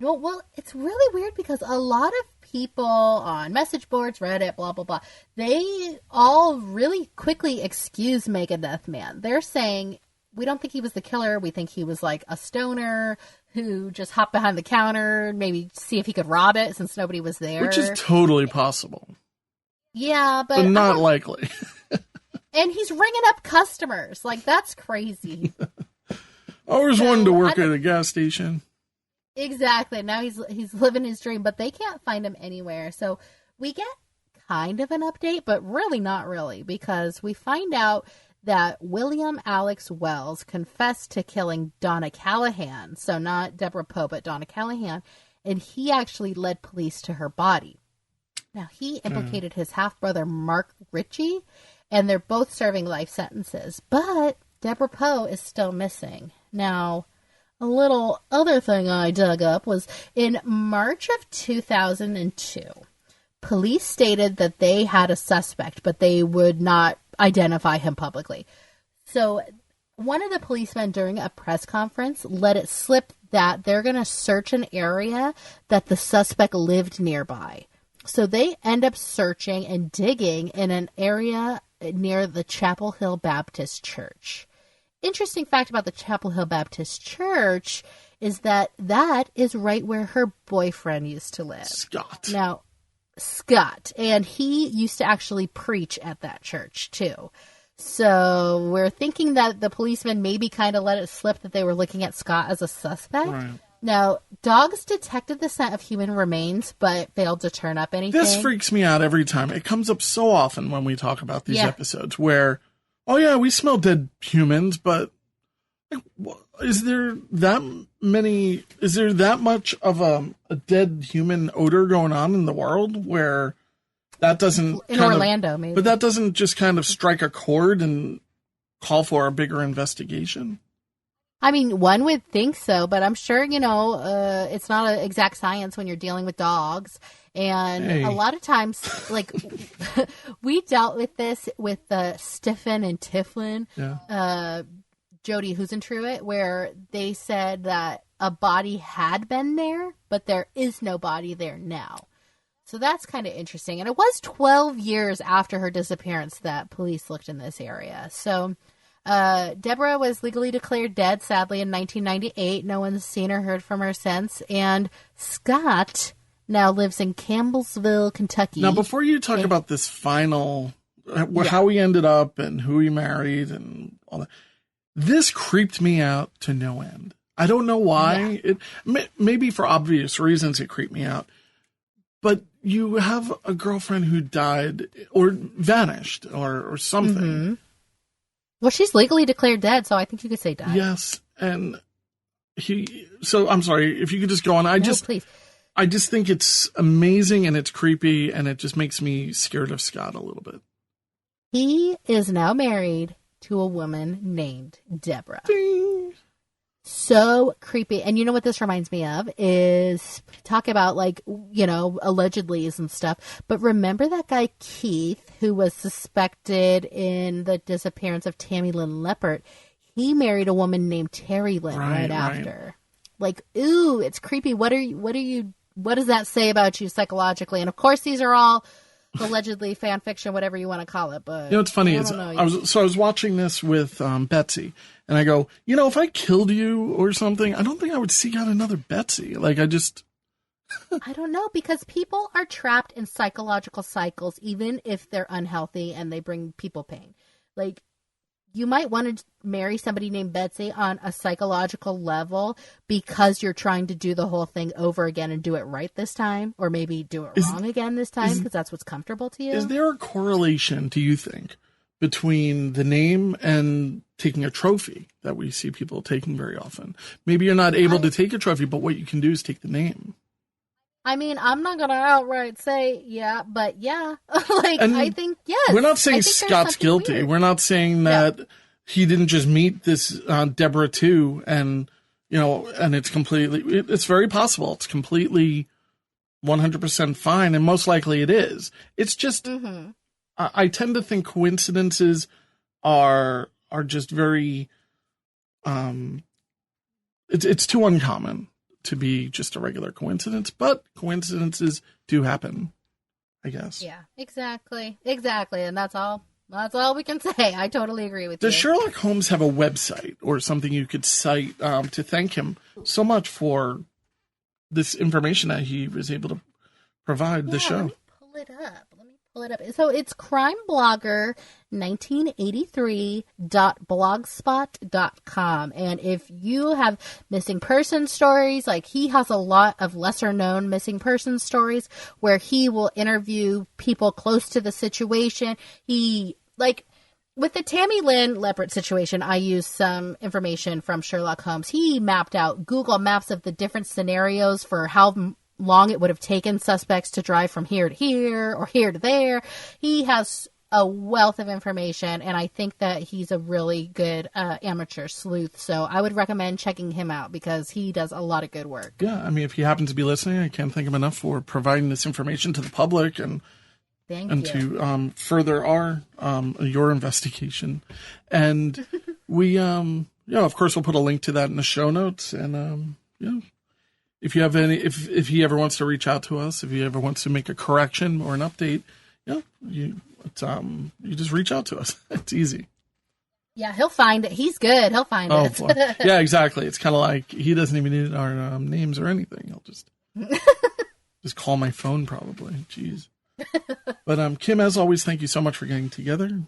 Well, it's really weird because a lot of people on message boards, Reddit, blah, blah, blah, they all really quickly excuse Megadeth Man. They're saying, we don't think he was the killer. We think he was like a stoner who just hopped behind the counter, maybe see if he could rob it since nobody was there. Which is totally possible. Yeah, but not likely. And he's ringing up customers. Like, that's crazy. I always wanted to work at a gas station. Exactly. Now he's living his dream, but they can't find him anywhere. So we get kind of an update, but really not really, because we find out that William Alex Wells confessed to killing Donna Callahan. So not Deborah Poe, but Donna Callahan. And he actually led police to her body. Now, he implicated his half-brother, Mark Ritchie, and they're both serving life sentences. But Deborah Poe is still missing. Now, a little other thing I dug up was in March of 2002, police stated that they had a suspect, but they would not identify him publicly. So one of the policemen during a press conference let it slip that they're going to search an area that the suspect lived nearby. So they end up searching and digging in an area near the Chapel Hill Baptist Church. Interesting fact about the Chapel Hill Baptist Church is that is right where her boyfriend used to live. Scott. And he used to actually preach at that church, too. So we're thinking that the policeman maybe kind of let it slip that they were looking at Scott as a suspect. Right. Now, dogs detected the scent of human remains, but failed to turn up anything. This freaks me out every time. It comes up so often when we talk about these episodes where, oh yeah, we smell dead humans, but is there that much of a dead human odor going on in the world where that doesn't... In Orlando, maybe. But that doesn't just kind of strike a chord and call for a bigger investigation? I mean, one would think so, but I'm sure, it's not an exact science when you're dealing with dogs. And a lot of times, like, we dealt with this with Stiffen and Tiflin, Jody Husentruitt, where they said that a body had been there, but there is no body there now. So that's kind of interesting. And it was 12 years after her disappearance that police looked in this area. So Deborah was legally declared dead, sadly, in 1998. No one's seen or heard from her since. And Scott now lives in Campbellsville, Kentucky. Now, before you talk about this final, how he ended up and who he married and all that, this creeped me out to no end. I don't know why. Yeah. Maybe for obvious reasons it creeped me out. But you have a girlfriend who died or vanished or something. Mm-hmm. Well, she's legally declared dead, so I think you could say died. Yes, and so I'm sorry, if you could just go on. Please. I just think it's amazing and it's creepy and it just makes me scared of Scott a little bit. He is now married to a woman named Deborah. Ding. So creepy. And you know what this reminds me of is talk about allegedlys and stuff. But remember that guy Keith who was suspected in the disappearance of Tammy Lynn Leppert? He married a woman named Terry Lynn right after. Like, ooh, it's creepy. What does that say about you psychologically? And of course these are all allegedly fan fiction, whatever you want to call it. But it's funny. I was watching this with Betsy, and I go, if I killed you or something, I don't think I would seek out another Betsy. Like, I don't know, because people are trapped in psychological cycles, even if they're unhealthy and they bring people pain. Like, you might want to marry somebody named Betsy on a psychological level because you're trying to do the whole thing over again and do it right this time, or maybe do it wrong again this time because that's what's comfortable to you. Is there a correlation, do you think, between the name and taking a trophy that we see people taking very often? Maybe you're not able to take a trophy, but what you can do is take the name. I mean, I'm not going to outright say but yeah. I think, yes. We're not saying Scott's guilty. Weird. We're not saying that he didn't just meet this Deborah too, and, and it's very possible. It's completely 100% fine, and most likely it is. It's just, I tend to think coincidences are just very, it's too uncommon to be just a regular coincidence, but coincidences do happen, I guess. Yeah, exactly. And that's all we can say. I totally agree with you. Does Sherlock Holmes have a website or something you could cite to thank him so much for this information that he was able to provide the show? Let me pull it up. So it's crimeblogger1983.blogspot.com. And if you have missing person stories, like he has a lot of lesser known missing person stories where he will interview people close to the situation. With the Tammy Lynn Leppert situation, I used some information from Sherlock Holmes. He mapped out Google Maps of the different scenarios for how long it would have taken suspects to drive from here to here or here to there. He has a wealth of information, and I think that he's a really good amateur sleuth. So I would recommend checking him out because he does a lot of good work. Yeah, I mean, if you happen to be listening, I can't thank him enough for providing this information to the public and to further your investigation. And we, of course, we'll put a link to that in the show notes. And if you have if he ever wants to reach out to us, if he ever wants to make a correction or an update, you just reach out to us. It's easy. Yeah, he'll find it. He's good. He'll find it. Boy. Yeah, exactly. It's kind of like he doesn't even need our names or anything. He'll just call my phone probably. Jeez. But Kim, as always, thank you so much for getting together.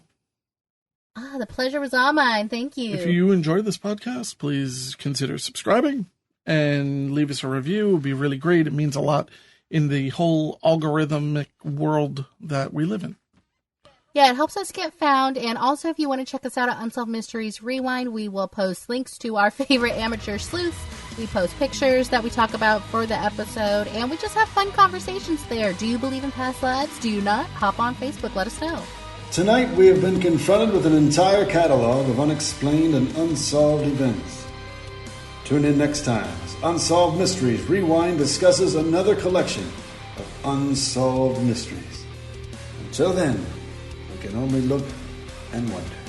The pleasure was all mine. Thank you. If you enjoyed this podcast, please consider subscribing and leave us a review. It would be really great. It means a lot in the whole algorithmic world that we live in. Yeah, it helps us get found. And also, if you want to check us out at Unsolved Mysteries Rewind, we will post links to our favorite amateur sleuths. We post pictures that we talk about for the episode, and we just have fun conversations there. Do you believe in past lives? Do you not? Hop on Facebook. Let us know. Tonight, we have been confronted with an entire catalog of unexplained and unsolved events. Tune in next time as Unsolved Mysteries Rewind discusses another collection of unsolved mysteries. Until then, we can only look and wonder.